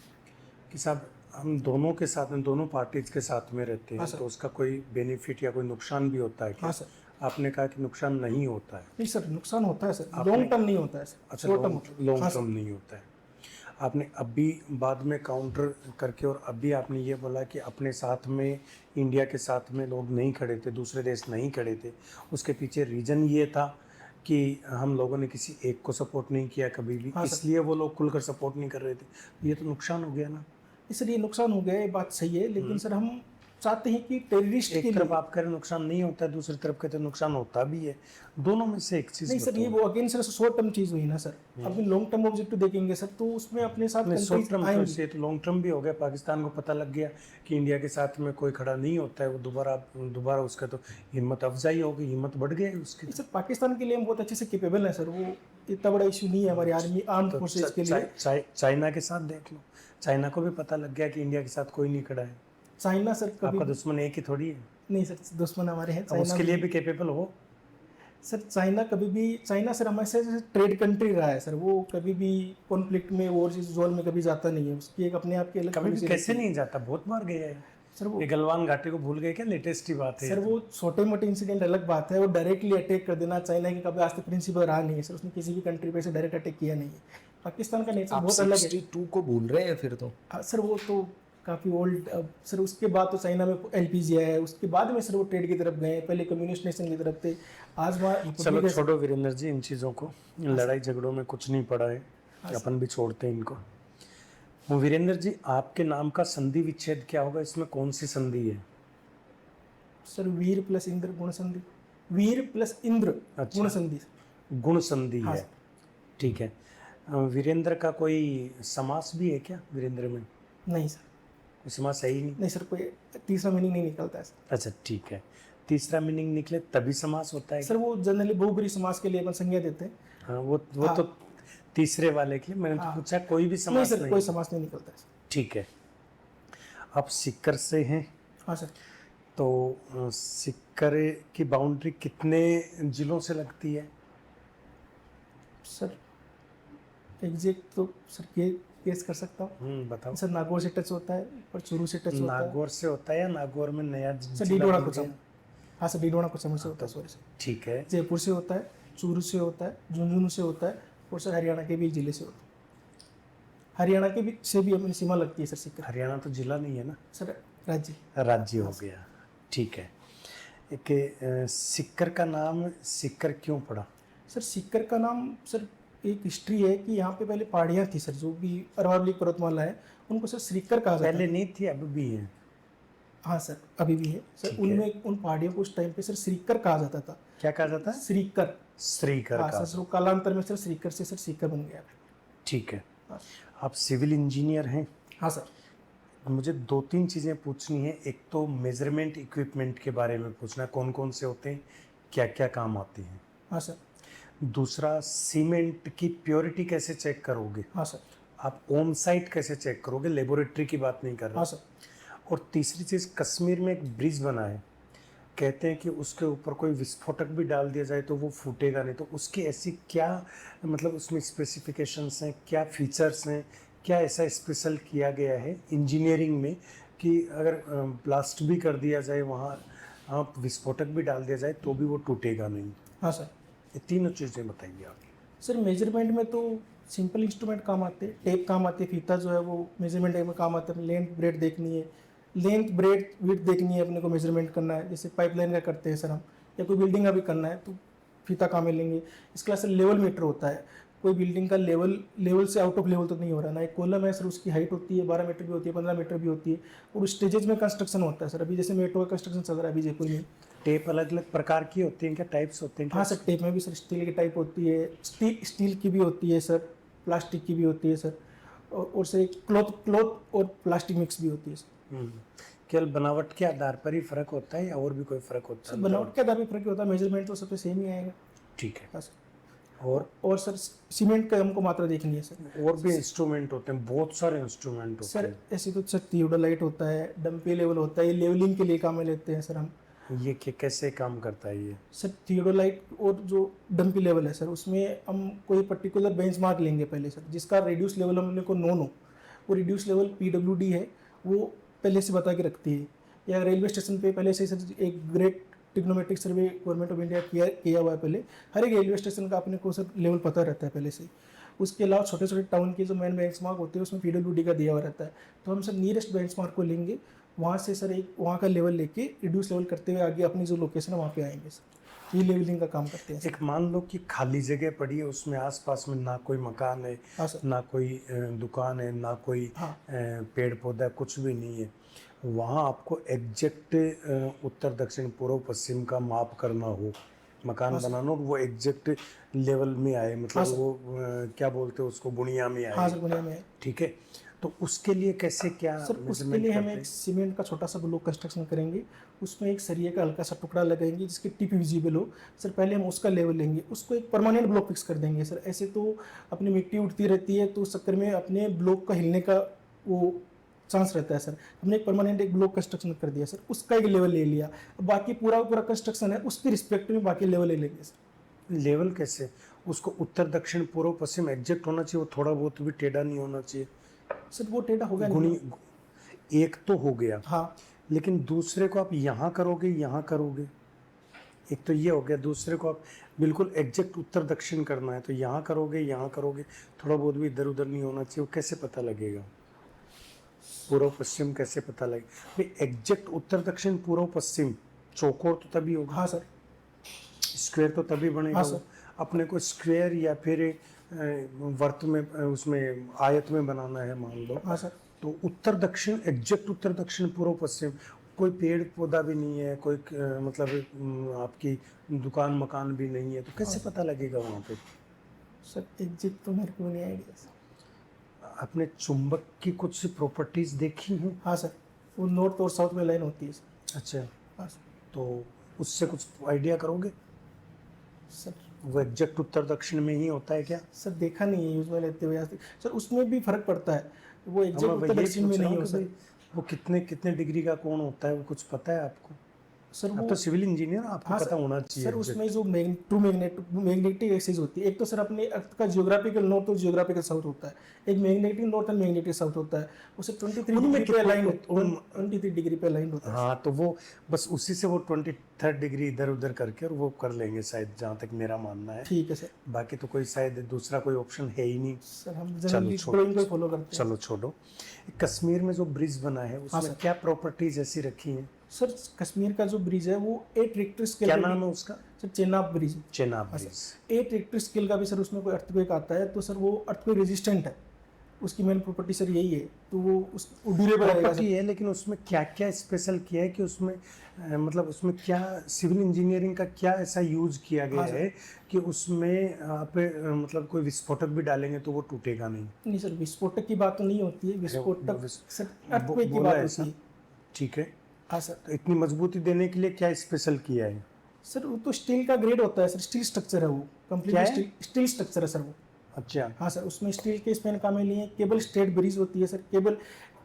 कि साहब हम दोनों के साथ में, दोनों पार्टीज के साथ में रहते हैं, तो उसका कोई बेनिफिट या कोई नुकसान भी होता है क्या? हाँ सर। आपने कहा कि नुकसान नहीं होता है। नहीं सर, नुकसान होता है सर, लॉन्ग टर्म नहीं होता है सर। अच्छा, शॉर्ट टर्म लॉन्ग टर्म नहीं होता है। आपने अभी बाद में काउंटर करके और अभी आपने ये बोला कि अपने साथ में, इंडिया के साथ में लोग नहीं खड़े थे, दूसरे देश नहीं खड़े थे। उसके पीछे रीज़न ये था कि हम लोगों ने किसी एक को सपोर्ट नहीं किया कभी भी, इसलिए वो लोग खुलकर सपोर्ट नहीं कर रहे थे। ये तो नुकसान हो गया ना। इसलिए नुकसान हो गया, ये बात सही है, लेकिन सर हम चाहते हैं कि टेररिस्ट एक तरफ आप कह रहे नुकसान नहीं होता है, दूसरी तरफ कहते नुकसान होता भी है। दोनों में से एक चीज नहीं सर, ये वो अगेन सर शॉर्ट टर्म चीज हुई ना सर। अपने लॉन्ग टर्म ऑब्जेक्टिव देखेंगे सर, तो उसमें अपने साथ शॉर्ट टर्म से तो लॉन्ग टर्म भी हो गया। पाकिस्तान को पता लग गया कि इंडिया के साथ में कोई खड़ा नहीं होता है, वो दोबारा उसका तो हिम्मत अफजाई होगी, हिम्मत बढ़ गई उसकी। सर पाकिस्तान के लिए हम बहुत अच्छे से कैपेबल है सर, वो इतना बड़ा इशू नहीं है हमारी आर्मी आर्म फोर्सेज के लिए। चाइना के साथ देख लो, चाइना को भी पता लग गया कि इंडिया के साथ कोई नहीं खड़ा है। चाइना सर कभी आपका दुश्मन एक ही थोड़ी है। नहीं सर, दुश्मन हमारे हैं चाइना, उसके लिए भी कैपेबल हो। सर चाइना सर हमारे से ट्रेड कंट्री रहा है सर, वो कभी भी कॉन्फ्लिक्ट में और जोन में कभी जाता नहीं है, उसकी एक अपने आप की अलग कभी भी policy कैसे रहती है। नहीं जाता, बहुत बार गया है सर वो ये गलवान घाटी को भूल गए क्या, लेटेस्ट ही बात है सर वो छोटे मोटे इंसिडेंट अलग बात है, वो डायरेक्टली अटैक कर देना चाइना की कभी आज तक प्रिंसिपल रहा नहीं है सर, उसने किसी भी कंट्री पे से डायरेक्ट अटैक किया नहीं है। पाकिस्तान का नेचर आप बहुत अलग है। 62 को भूल रहे हैं फिर तो। सर वो तो काफ़ी ओल्ड, सर उसके बाद तो चाइना में एलपीजी आया है, उसके बाद में सर वो ट्रेड की तरफ गए, पहले कम्युनिस्ट नेशन की तरफ थे, आज वहाँ चलो छोड़ो वीरेंद्र जी इन चीज़ों को, लड़ाई झगड़ों में कुछ नहीं पड़ा है, अपन भी छोड़ते हैं इनको। वीरेंद्र जी आपके नाम का संधि विच्छेद क्या होगा, इसमें कौन सी संधि है? सर वीर प्लस इंद्र गुण संधि, वीर प्लस इंद्र अच्छा। गुण संधि। गुण संधि हाँ है, ठीक है। वीरेंद्र का कोई समास भी है क्या वीरेंद्र में? नहीं सर, कोई समास है ही नहीं। नहीं सर, कोई तीसरा मीनिंग नहीं निकलता है सर। अच्छा ठीक है, तीसरा मीनिंग निकले तभी समास होता है सर वो जनरली बहुब्रीहि समास के लिए अपन संज्ञा देते हैं। हाँ वो तो तीसरे वाले के लिए मैंने तो पूछा, कोई भी नहीं समास सर, नहीं। कोई समास नहीं निकलता है सर। ठीक है, आप सिक्कर से हैं, हाँ सर। तो सिक्कर की बाउंड्री कितने जिलों से लगती है? सर एग्जैक्ट तो सर गेस कर सकता हूँ बताओ। सर, नागौर से टच होता है और चूरू से टच होता है नागौर से होता है या नागौर में नया सर, जिला डीडोड़ा बन कुचम। गया? हाँ सर, डीडोड़ा कुचम से होता है, सॉरी सर। ठीक है, जयपुर से होता है, चूरू से होता है, झुंझुनू से होता है, और सर हरियाणा के भी एक जिले से होता है। हरियाणा के भी से भी अपनी सीमा लगती है सर सिक्कर। हरियाणा तो जिला नहीं है ना सर राज्य। राज्य हो गया, ठीक है। एक सिक्कर का नाम सिक्कर क्यों पड़ा? सर सिक्कर का नाम सर एक हिस्ट्री है कि यहाँ पे पहले पहाड़ियाँ थी सर, जो भी अरावली पर्वतमाला है उनको सर श्रीकर कहा जाता है। पहले नहीं थी, अब भी है। हाँ सर, अभी भी है सर। ठीक है। उनमें उन पहाड़ियों को उस टाइम पे सर श्रीकर कहा जाता था। क्या कहा जाता है? श्रीकर। श्रीकर हाँ का। सर, कालांतर में सर श्रीकर से सर सीकर बन गया। ठीक है, हाँ आप सिविल इंजीनियर हैं। हाँ सर। मुझे 2-3 चीज़ें पूछनी है। एक तो मेजरमेंट इक्विपमेंट के बारे में पूछना है, कौन कौन से होते हैं, क्या क्या काम आते हैं। हाँ सर। दूसरा, सीमेंट की प्योरिटी कैसे चेक करोगे? हाँ सर। आप ऑन साइट कैसे चेक करोगे, लेबोरेटरी की बात नहीं कर रहा। हाँ सर। और तीसरी चीज़, कश्मीर में एक ब्रिज बना है, कहते हैं कि उसके ऊपर कोई विस्फोटक भी डाल दिया जाए तो वो फूटेगा नहीं, तो उसकी ऐसी क्या मतलब उसमें स्पेसिफिकेशंस हैं, क्या फीचर्स हैं, क्या ऐसा स्पेशल किया गया है इंजीनियरिंग में कि अगर ब्लास्ट भी कर दिया जाए वहाँ, आप विस्फोटक भी डाल दिया जाए तो भी वो टूटेगा नहीं? हाँ सर। ये तीनों चीज़ें बताइए आप। सर मेजरमेंट में तो सिंपल इंस्ट्रूमेंट काम आते हैं, टेप काम आती है, फीता जो है वो मेजरमेंट में काम आता है। लेंथ ब्रेड देखनी है, लेंथ ब्रेड विड्थ देखनी है, अपने को मेजरमेंट करना है। जैसे पाइपलाइन का करते हैं सर हम, या कोई बिल्डिंग का भी करना है तो फीता काम में लेंगे। इसके अलावा सर लेवल मीटर होता है, कोई बिल्डिंग का लेवल से आउट ऑफ लेवल तो नहीं हो रहा ना। एक कॉलम है सर, उसकी हाइट होती है 12 मीटर भी होती है, 15 मीटर भी होती है। और स्टेजेस में कंस्ट्रक्शन होता है सर, अभी जैसे मेट्रो का कंस्ट्रक्शन चल रहा है अभी जयपुर में। टेप अलग अलग प्रकार की होती हैं क्या, टाइप्स होते हैं क्या? हाँ सर, टेप में भी सर स्टील की टाइप होती है, स्टील की भी होती है सर, प्लास्टिक की भी होती है सर, और सर क्लॉथ और प्लास्टिक मिक्स भी होती है सर। केवल बनावट के आधार पर ही फर्क होता है या और भी कोई फर्क होता सर है? बनावट के आधार पर फर्क होता है, मेजरमेंट तो सबसे सेम ही आएगा। ठीक है। हाँ सर। और सर सीमेंट का हमको मात्रा देखनी है सर। और भी इंस्ट्रूमेंट होते हैं, बहुत सारे इंस्ट्रूमेंट होते सर ऐसे तो सर थियोडोलाइट होता है, डंपी लेवल होता है, ये लेवलिंग के लिए काम में लेते हैं सर हम। हैं। ये कैसे काम करता है ये? सर थियोडोलाइट और जो डंपी लेवल है सर, उसमें हम कोई पर्टिकुलर बेंचमार्क लेंगे पहले सर, जिसका रिड्यूस लेवल हमने को नोन हो। वो रिड्यूस लेवल PWD है, वो पहले से बता के रखती है। या रेलवे स्टेशन पे पहले से सर एक great trigonometric survey government of India किया हुआ है पहले। हर एक रेलवे स्टेशन का अपने को सर लेवल पता रहता है पहले से। उसके अलावा छोटे छोटे टाउन के जो मेन बेंचमार्क होते हैं उसमें PWD का दिया हुआ रहता है। तो हम सर नियरेस्ट बेंचमार्क को लेंगे, वहाँ से सर एक वहाँ का लेवल लेके रिड्यूस लेवल करते हुए आगे अपनी जो लोकेशन है वहाँ पे आएंगे सर। ये लेवलिंग का काम करते हैं सर। एक मान लो कि खाली जगह पड़ी है, उसमें आसपास में ना कोई मकान है, हाँ सर। ना कोई दुकान है, ना कोई हाँ। पेड़ पौधा, कुछ भी नहीं है, वहाँ आपको एग्जैक्ट उत्तर दक्षिण पूर्व पश्चिम का माप करना हो, मकान बनाना हो, वो एग्जैक्ट लेवल में आए, मतलब वो क्या बोलते हैं उसको, बुनिया में आए। हाँ सर, बुनिया में है। ठीक है, तो उसके लिए कैसे क्या सर उसके measurement लिए हम करते हैं? एक सीमेंट का छोटा सा ब्लॉक कंस्ट्रक्शन करेंगे, उसमें एक सरिये का हल्का सा टुकड़ा लगाएंगे जिसकी टिप विजिबल हो। सर पहले हम उसका लेवल लेंगे, उसको एक परमानेंट ब्लॉक फिक्स कर देंगे सर। ऐसे तो अपनी मिट्टी उठती रहती है तो उस चक्कर में अपने ब्लॉक का हिलने का वो चांस रहता है सर। हमने एक परमानेंट एक ब्लॉक कंस्ट्रक्शन कर दिया सर, उसका एक लेवल ले लिया। अब बाकी पूरा कंस्ट्रक्शन है उसके रिस्पेक्ट में बाकी लेवल ले लेंगे सर। लेवल कैसे, उसको उत्तर दक्षिण पूर्व पश्चिम एग्जैक्ट होना चाहिए, वो थोड़ा बहुत भी टेढ़ा नहीं होना चाहिए। सर वो टेढ़ा होगा गुणी नहीं। एक तो हो गया, हाँ लेकिन दूसरे को आप यहाँ करोगे यहाँ करोगे, एक तो ये हो गया, दूसरे को आप बिल्कुल एग्जैक्ट उत्तर दक्षिण करना है तो यहाँ करोगे यहाँ करोगे, थोड़ा बहुत भी इधर उधर नहीं होना चाहिए, वो कैसे पता लगेगा? पूर्व पश्चिम कैसे पता लगेगा भाई? एग्जैक्ट उत्तर दक्षिण पूर्व पश्चिम चौकोर तो तभी होगा, हाँ सर। स्क्वायर तो तभी बनेगा। हाँ वो सर। अपने को स्क्वायर या फिर वर्त में उसमें आयत में बनाना है मान लो, हाँ सर। तो उत्तर दक्षिण एग्जैक्ट उत्तर दक्षिण पूर्व पश्चिम, कोई पेड़ पौधा भी नहीं है, कोई मतलब आपकी दुकान मकान भी नहीं है, तो कैसे पता लगेगा वहाँ पे? सर एग्जिट तो मेरे को नहीं आइडिया सर। आपने चुंबक की कुछ प्रॉपर्टीज देखी हैं? हाँ सर, वो नॉर्थ और साउथ में लाइन होती है सर। अच्छा, हाँ सर। तो उससे कुछ आइडिया करोगे? सर वो एग्जैक्ट उत्तर दक्षिण में ही होता है क्या? सर देखा नहीं है यूज में लेते हुए आज तक। सर उसमें भी फर्क पड़ता है, वो हाँ, एग्जैक्ट मैं उत्तर यही दक्षिण में पूछ रहा नहीं हूँ हो कि सर। भाई वो कितने कितने डिग्री का कोण होता है, वो कुछ पता है आपको? सर आप वो तो सिविल इंजीनियर, आपको हाँ पता सर, होना चाहिए। सर उसमें जो ट्रू मैग्नेटिक एक्सिस होती है, एक तो सर अपने अर्थ का जियोग्राफिकल नॉर्थ और जियोग्राफिकल साउथ होता है, एक magnetic north and magnetic south होता है, उसे 23 उनमें डिग्री पे अलाइन उन- 23 डिग्री पे अलाइन होता है। हाँ, तो वो बस उसी से वो 23rd डिग्री इधर उधर करके और वो कर लेंगे शायद, जहाँ तक मेरा मानना है। ठीक है सर। बाकी तो कोई शायद दूसरा कोई ऑप्शन है ही नहीं। सर हम चलो जनरली ड्राइंग को फॉलो करते हैं। चलो छोड़ो। कश्मीर में जो ब्रिज बना है उसमें सर। क्या प्रॉपर्टीज ऐसी रखी हैं? सर कश्मीर का जो ब्रिज है वो 8 रिक्टर स्केल क्या पे नाम भी- है उसका? Sir Chenab bridge. चेनाब हाँ ब्रिज। सर, 8 रिक्टर स्केल का भी सर उसमें कोई अर्थक्वेक आता है तो सर वो अर्थक्वेक रेजिस्टेंट है, उसकी मेन प्रॉपर्टी सर यही है, तो वो ड्यूरेबल रहेगा प्रॉपर्टी सर। है, लेकिन उसमें क्या क्या स्पेशल किया है कि उसमें मतलब उसमें क्या सिविल इंजीनियरिंग का क्या ऐसा यूज किया गया हाँ सर। है कि उसमें आप मतलब कोई विस्फोटक भी डालेंगे तो वो टूटेगा नहीं? नहीं सर, विस्फोटक की बात तो नहीं होती है, विस्फोटक विस- सर अर्थक्वेक की बोला बात ऐसा? होती है। ठीक है, हाँ सर। तो इतनी मजबूती देने के लिए क्या स्पेशल किया है? सर वो तो स्टील का ग्रेड होता है सर, स्टील स्ट्रक्चर है वो, क्या कंप्लीट है? स्टील स्ट्रक्चर है सर वो। अच्छा, हाँ सर, उसमें स्टील के स्पैन कामें लिए हैं, केबल स्ट्रेट ब्रिज होती है सर, केबल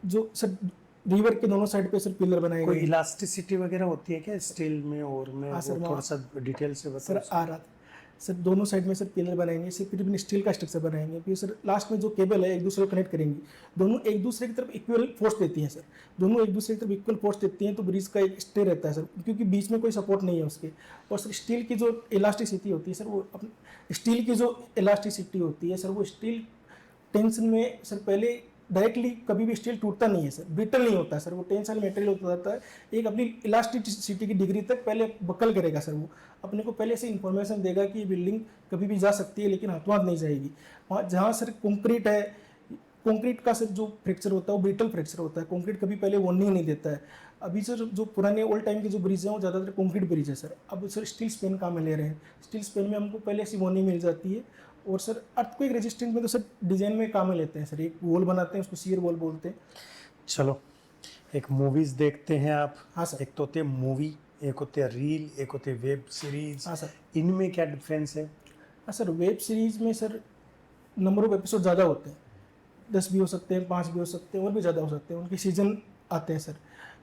जो सर रिवर के दोनों साइड पे सर पिलर बनाए कोई गए हैं। इलास्टिसिटी वगैरह होती है क्या स्टील में? और मैं हाँ सर, वो थोड़ा सा डिटेल से सर बताओ। आ रहा था सर, दोनों साइड में सर पिलर बनाएंगे, फिर भी स्टील का स्ट्रक्चर बनाएंगे, फिर सर लास्ट में जो केबल है एक दूसरे को कनेक्ट करेंगे, दोनों एक दूसरे की तरफ इक्वल फोर्स देती हैं सर, दोनों एक दूसरे की तरफ इक्वल फोर्स देती हैं तो ब्रिज का एक स्टे रहता है सर, क्योंकि बीच में कोई सपोर्ट नहीं है उसके। और सर स्टील की जो इलास्टिसिटी होती है सर, वो स्टील की जो इलास्टिसिटी होती है सर, वो स्टील टेंशन में सर पहले डायरेक्टली कभी भी स्टील टूटता नहीं है सर, ब्रिटल नहीं होता है सर, वो टेंसाइल मटेरियल होता जाता है, एक अपनी इलास्टिसिटी की डिग्री तक पहले बकल करेगा सर, वो अपने को पहले से इन्फॉर्मेशन देगा कि बिल्डिंग कभी भी जा सकती है लेकिन हाथों हाथ नहीं जाएगी। वहाँ जहाँ सर कंक्रीट है, कंक्रीट का सर जो फ्रैक्चर होता है वो ब्रिटल फ्रैक्चर होता है, कंक्रीट कभी पहले वार्निंग नहीं देता है। अभी सर जो पुराने ओल्ड टाइम के जो ब्रिज हैं वो ज़्यादातर कंक्रीट ब्रिज है सर, अब सर स्टील स्पेन काम में ले रहे हैं, स्टील स्पेन में हमको पहले ऐसी वार्निंग मिल जाती है। और सर अर्थक्वेक रेजिस्टेंट में तो सर डिजाइन में काम में लेते हैं सर, एक वॉल बनाते हैं उसको शियर वॉल बोलते हैं। चलो एक मूवीज देखते हैं आप। हाँ सर। एक तो होते हैं मूवी, एक होते हैं रील, एक होते हैं वेब सीरीज। हाँ सर। इनमें क्या डिफरेंस है? हाँ सर, वेब सीरीज में सर नंबर ऑफ एपिसोड ज़्यादा होते हैं, 10 भी हो सकते हैं, 5 भी हो सकते हैं, और भी ज़्यादा हो सकते हैं, उनके सीजन आते हैं सर,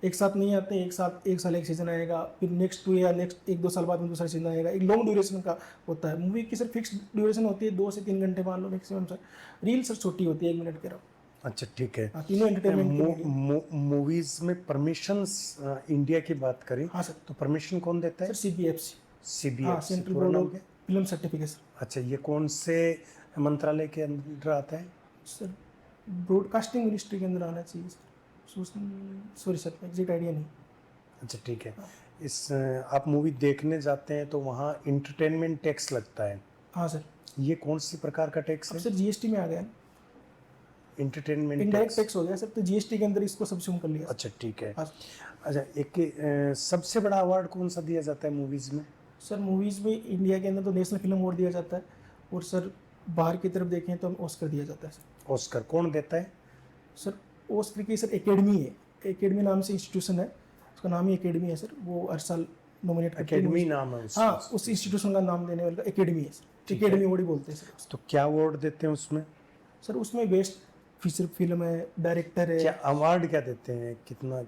एक साथ नहीं आते हैं, एक साल एक सीजन आएगा, फिर नेक्स्ट 2 या नेक्स्ट 1-2 साल बाद में दूसरा सीजन आएगा, एक लॉन्ग ड्यूरेशन का होता है। मूवी की सर फिक्स ड्यूरेशन होती है 2 से 3 घंटे मान लो मैक्सिमम सर, रील सर छोटी होती है 1 मिनट के राउंड। अच्छा ठीक है। हाँ, तीनों एंटरटेनमेंट मूवीज में परमिशंस इंडिया की बात करें, हाँ सर, तो परमिशन कौन देता है? सर CBFC, हाँ सीबीएफसी, सेंट्रल पूरा बोर्ड नाम ऑफ क्या? Film certification. अच्छा, ये कौन से मंत्रालय के अंदर आता है? सर ब्रॉडकास्टिंग मिनिस्ट्री के अंदर आना चाहिए sir, sorry sir exact idea नहीं। अच्छा ठीक है। इस आप मूवी देखने जाते हैं तो वहाँ इंटरटेनमेंट टैक्स लगता है। हाँ सर। ये कौन सी प्रकार का टैक्स अब है? सर GST में आ गया ना, इंटरटेनमेंट इनडायरेक्ट टैक्स हो गया सर, तो GST के अंदर इसको सबsume कर लिया। अच्छा ठीक है। हाँ अच्छा, एक सबसे बड़ा अवार्ड कौन सा दिया जाता है मूवीज में? सर, मूवीज़ में इंडिया के अंदर तो नेशनल फिल्म अवार्ड दिया जाता है, और सर बाहर की तरफ देखें तो ऑस्कर दिया जाता है सर। ऑस्कर कौन देता है? सर ऑस्कर की सर एकेडमी है, एकेडमी नाम से इंस्टीट्यूशन है, उसका नाम ही एकेडमी है सर, वो हर साल नॉमिनेट करती है। एकेडमी नाम है उसका? हाँ, उस इंस्टीट्यूशन का नाम देने वाला एकेडमी है सर, एकेडमी अवार्ड ही बोलते हैं सर। तो क्या अवार्ड देते हैं उसमें? सर उसमें बेस्ट फीचर फिल्म है, डायरेक्टर है। क्या अवार्ड क्या देते हैं, कितना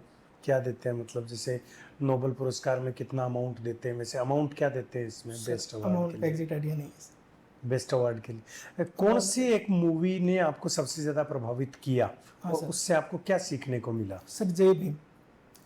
क्या देते हैं? मतलब जैसे नोबेल पुरस्कार में कितना अमाउंट देते हैं, वैसे अमाउंट क्या देते हैं इसमें बेस्ट अवार्ड अमाउंट के का लिए? एग्जैक्ट आइडिया नहीं है। बेस्ट अवार्ड के लिए कौन सी एक मूवी ने आपको सबसे ज्यादा प्रभावित किया हाँ और सर। उससे आपको क्या सीखने को मिला? सर जय भीम।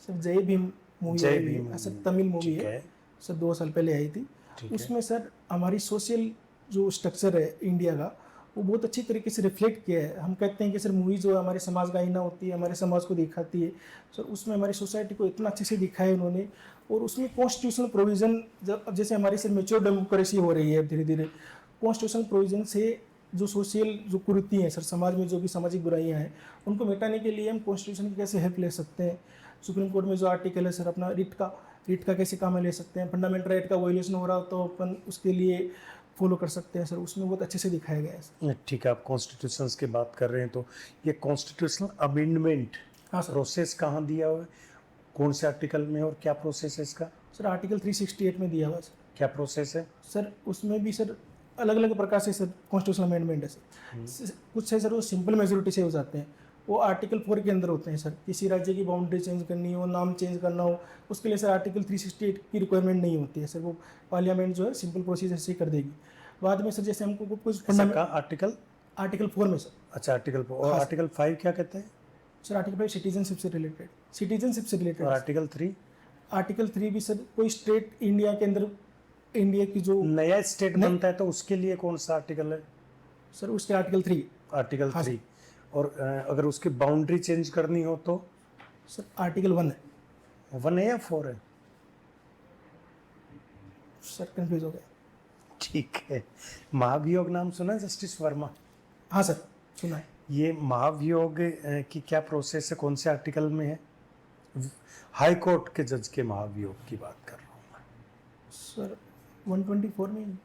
सर जय भीम मूवी जय आई हुई भीम है सर, movie, तमिल मूवी ठीक है है। सर, 2 साल पहले आई थी। ठीक है। उसमें सर हमारी सोशल जो स्ट्रक्चर है इंडिया का, वो बहुत अच्छी तरीके से रिफ्लेक्ट किया है। हम कहते हैं कि सर मूवी जो है हमारे समाज का आईना होती है, हमारे समाज को दिखाती है सर, उसमें हमारी सोसाइटी को इतना अच्छे से दिखाया है उन्होंने। और उसमें कॉन्स्टिट्यूशनल प्रोविज़न, जब अब जैसे हमारी सर मेच्योर डेमोक्रेसी हो रही है धीरे धीरे, कॉन्स्टिट्यूशनल प्रोविज़न से जो सोशल जो कुरीति हैं सर, समाज में जो भी सामाजिक बुराइयां हैं उनको मिटाने के लिए हम कॉन्स्टिट्यूशन की कैसे हेल्प ले सकते हैं। सुप्रीम कोर्ट में जो आर्टिकल है सर अपना रिट का कैसे काम में ले सकते हैं। फंडामेंटल राइट का वायलेशन हो रहा हो तो अपन उसके लिए फॉलो कर सकते हैं सर, उसमें बहुत अच्छे से दिखाया गया है सर। ठीक है, आप कॉन्स्टिट्यूशंस की बात कर रहे हैं तो ये कॉन्स्टिट्यूशनल अमेंडमेंट हाँ सर। प्रोसेस कहाँ दिया हुआ है, कौन से आर्टिकल में और क्या प्रोसेस है इसका? सर आर्टिकल 368 में दिया हुआ है सर। क्या प्रोसेस है? सर उसमें भी सर अलग अलग प्रकार से सर कॉन्स्टिट्यूशनल अमेंडमेंट है सर। कुछ है सर वो सिंपल मेजोरिटी से हो जाते हैं, वो आर्टिकल 4 के अंदर होते हैं सर। किसी राज्य की बाउंड्री चेंज करनी हो, नाम चेंज करना हो, उसके लिए सर आर्टिकल 368 की रिक्वायरमेंट नहीं होती है सर, वो पार्लियामेंट जो है सिंपल प्रोसीजर से कर देगी। बाद में सर जैसे हमको कुछ ऐसा का आर्टिकल? आर्टिकल 4 में सर। अच्छा, आर्टिकल और हाँ, आर्टिकल 5 क्या कहता है? सर आर्टिकल 5 सिटीजनशिप से रिलेटेड, सिटीजनशिप से रिलेटेड। और आर्टिकल 3? आर्टिकल 3 भी सर कोई स्टेट इंडिया के अंदर, इंडिया की जो नया स्टेट बनता है तो उसके लिए कौन सा आर्टिकल है? सर उसके आर्टिकल 3। आर्टिकल हाँ 3। और अगर उसकी बाउंड्री चेंज करनी हो तो सर आर्टिकल 1 है 1 है या 4 है? सर, कंफ्यूज हो गया। ठीक है। महाभियोग नाम सुना है जस्टिस वर्मा? हाँ सर सुना है। ये महाभियोग की क्या प्रोसेस है, कौन से आर्टिकल में है? हाई कोर्ट के जज के महाभियोग की बात कर रहा हूँ मैं। सर 124 में ही।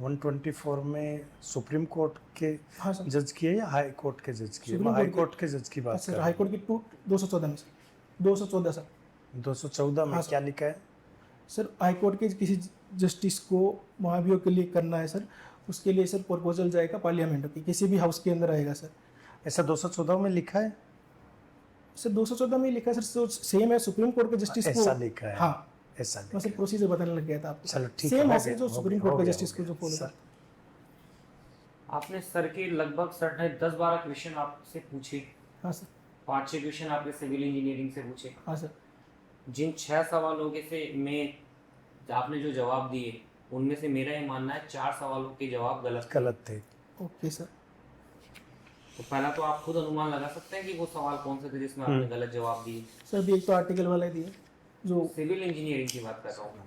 124 में सुप्रीम कोर्ट के हाँ सर। जज की है या हाई कोर्ट के जज की है? सुप्रीम मैं हाई कोर्ट कोर्ट के जज की बात कर सर रहा हाई हूँ। कोर्ट की 214 में सर, 214 सर। 214 में हाँ सर। क्या लिखा है? सर हाई कोर्ट के किसी जस्टिस को महाभियोग के लिए करना है सर, उसके लिए सर प्रपोजल जाएगा पार्लियामेंट की, किसी भी हाउस के अंदर आएगा सर। ऐसा 214 में लिखा है? सर 214 में लिखा है सर, सेम है सुप्रीम कोर्ट के जस्टिस को। ऐसा लिखा है? हाँ, ऐसा लिखा मैं सर है। प्रोसीजर बताने लग गया था आपको। चलो ठीक सेम हो है सर, गया, जो हो सुप्रीम गया, कोर्ट हो के गया, जस्टिस हो को जो गया, फॉलो सर। करता है। आपने सर के लगभग सर ने 10-12 क्वेश्चन आपसे पूछे, हाँ सर। 5-6 क्वेश्चन आपके सिविल इंजीनियरिंग से पूछे। हाँ सर। जिन 6 सवालों के से में आपने जो जवाब दिए, उनमें से मेरा ये मानना है 4 सवालों के जवाब गलत थे। गलत थे। Okay sir. तो पहला तो आप खुद अनुमान लगा सकते हैं कि वो सवाल कौन से थे जिसमें आपने गलत जवाब दिए। सर भी एक तो आर्टिकल वाला ही दिया जो सिविल इंजीनियरिंग की बात कर रहा हूँ।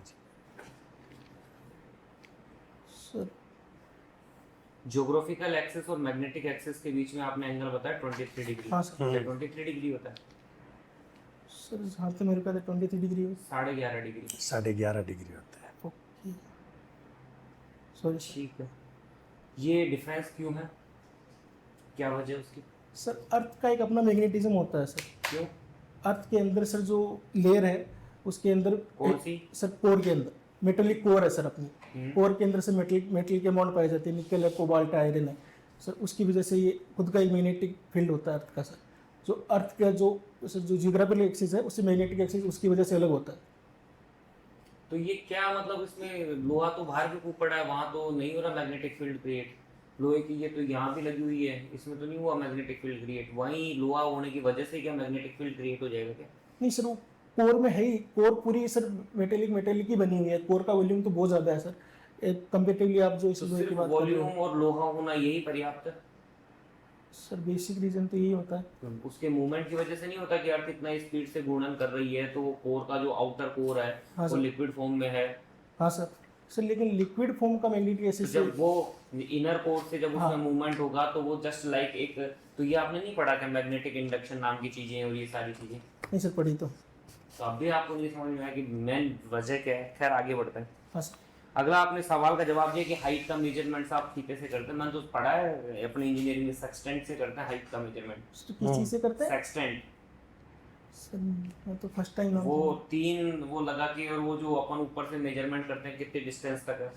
सर ज्योग्राफिकल एक्सिस और मैग्नेटिक एक्सिस के बीच में आपने एंगल बताया 23 डिग्री। हाँ सर। 23 डिग्री होता है? सर जहाँ तक मेरे पास 23 डिग्री है। 11.5 डिग्री। 11.5 डिग्री होता है। Okay sorry. ठीक है, ये डिफरेंस क्यों है, क्या वजह है उसकी? सर अर्थ का एक अपना मैग्नेटिज्म होता है सर। क्यों? अर्थ के अंदर सर जो लेयर है उसके अंदर कौन सी? सर कोर के अंदर मेटेलिक कोर है सर अपनी। कोर के अंदर से मेटल के अमाउंट पाए जाते हैं, निकल है, कोबाल्ट है, आयरन है सर। उसकी वजह से ये खुद का एक मैग्नेटिक फील्ड होता है अर्थ का सर। जो अर्थ का जो सर जो जियोग्राफिकल एक्सिस है उससे मैग्नेटिक एक्सिस उसकी वजह से अलग होता है। तो ये क्या मतलब, इसमें लोहा तो बाहर भी खूब पड़ा है, वहाँ तो नहीं हो रहा मैग्नेटिक फील्ड क्रिएट? लोहे की ये तो यहाँ भी लगी हुई है, इसमें तो नहीं हुआ मैग्नेटिक फील्ड क्रिएट। वहीं लोहा होने की वजह से क्या मैग्नेटिक फील्ड क्रिएट हो जाएगा क्या? नहीं सर, वो कोर में है ही, कोर पूरी सर मेटेलिक ही बनी हुई है। कोर का वॉल्यूम तो बहुत ज़्यादा है सर, कंपेरेटिवली आप जो इस तो लोहे की सिर्फ बात कर रहे वॉल्यूम हो। और लोहा होना यही पर्याप्त है? सर बेसिक रीजन तो यही होता है। उसके मूवमेंट की वजह से नहीं होता कि अर्थ इतना स्पीड से घूर्णन कर रही है, तो कोर का जो आउटर कोर है हाँ वो सर। लिक्विड फॉर्म में है। हाँ सर लेकिन लिक्विड फॉर्म का मैग्नेटिक तो एक्सिस जब वो इनर कोर से जब हाँ। उसमें मूवमेंट होगा तो वो जस्ट लाइक एक, तो ये आपने नहीं पढ़ा क्या मैग्नेटिक इंडक्शन नाम की चीजें और ये सारी चीजें? नहीं सर पढ़ी तो। अभी आपको नहीं समझ में आया कि मेन वजह क्या है। खैर आगे बढ़ते हैं। हाँ सर। अगला आपने सवाल का जवाब दिया कि हाइट का मेजरमेंट आप फीते से करते हैं। मैंने तो पढ़ा है अपनी इंजीनियरिंग में, सेक्सटेंट से करते हैं हाइट का मेजरमेंट। तो किस चीज़ से करते हैं सेक्सटेंट सर? मैं तो फर्स्ट टाइम नाम वो सुना। 3 वो लगा के, और वो जो अपन ऊपर से मेजरमेंट करते हैं कितने डिस्टेंस तक है,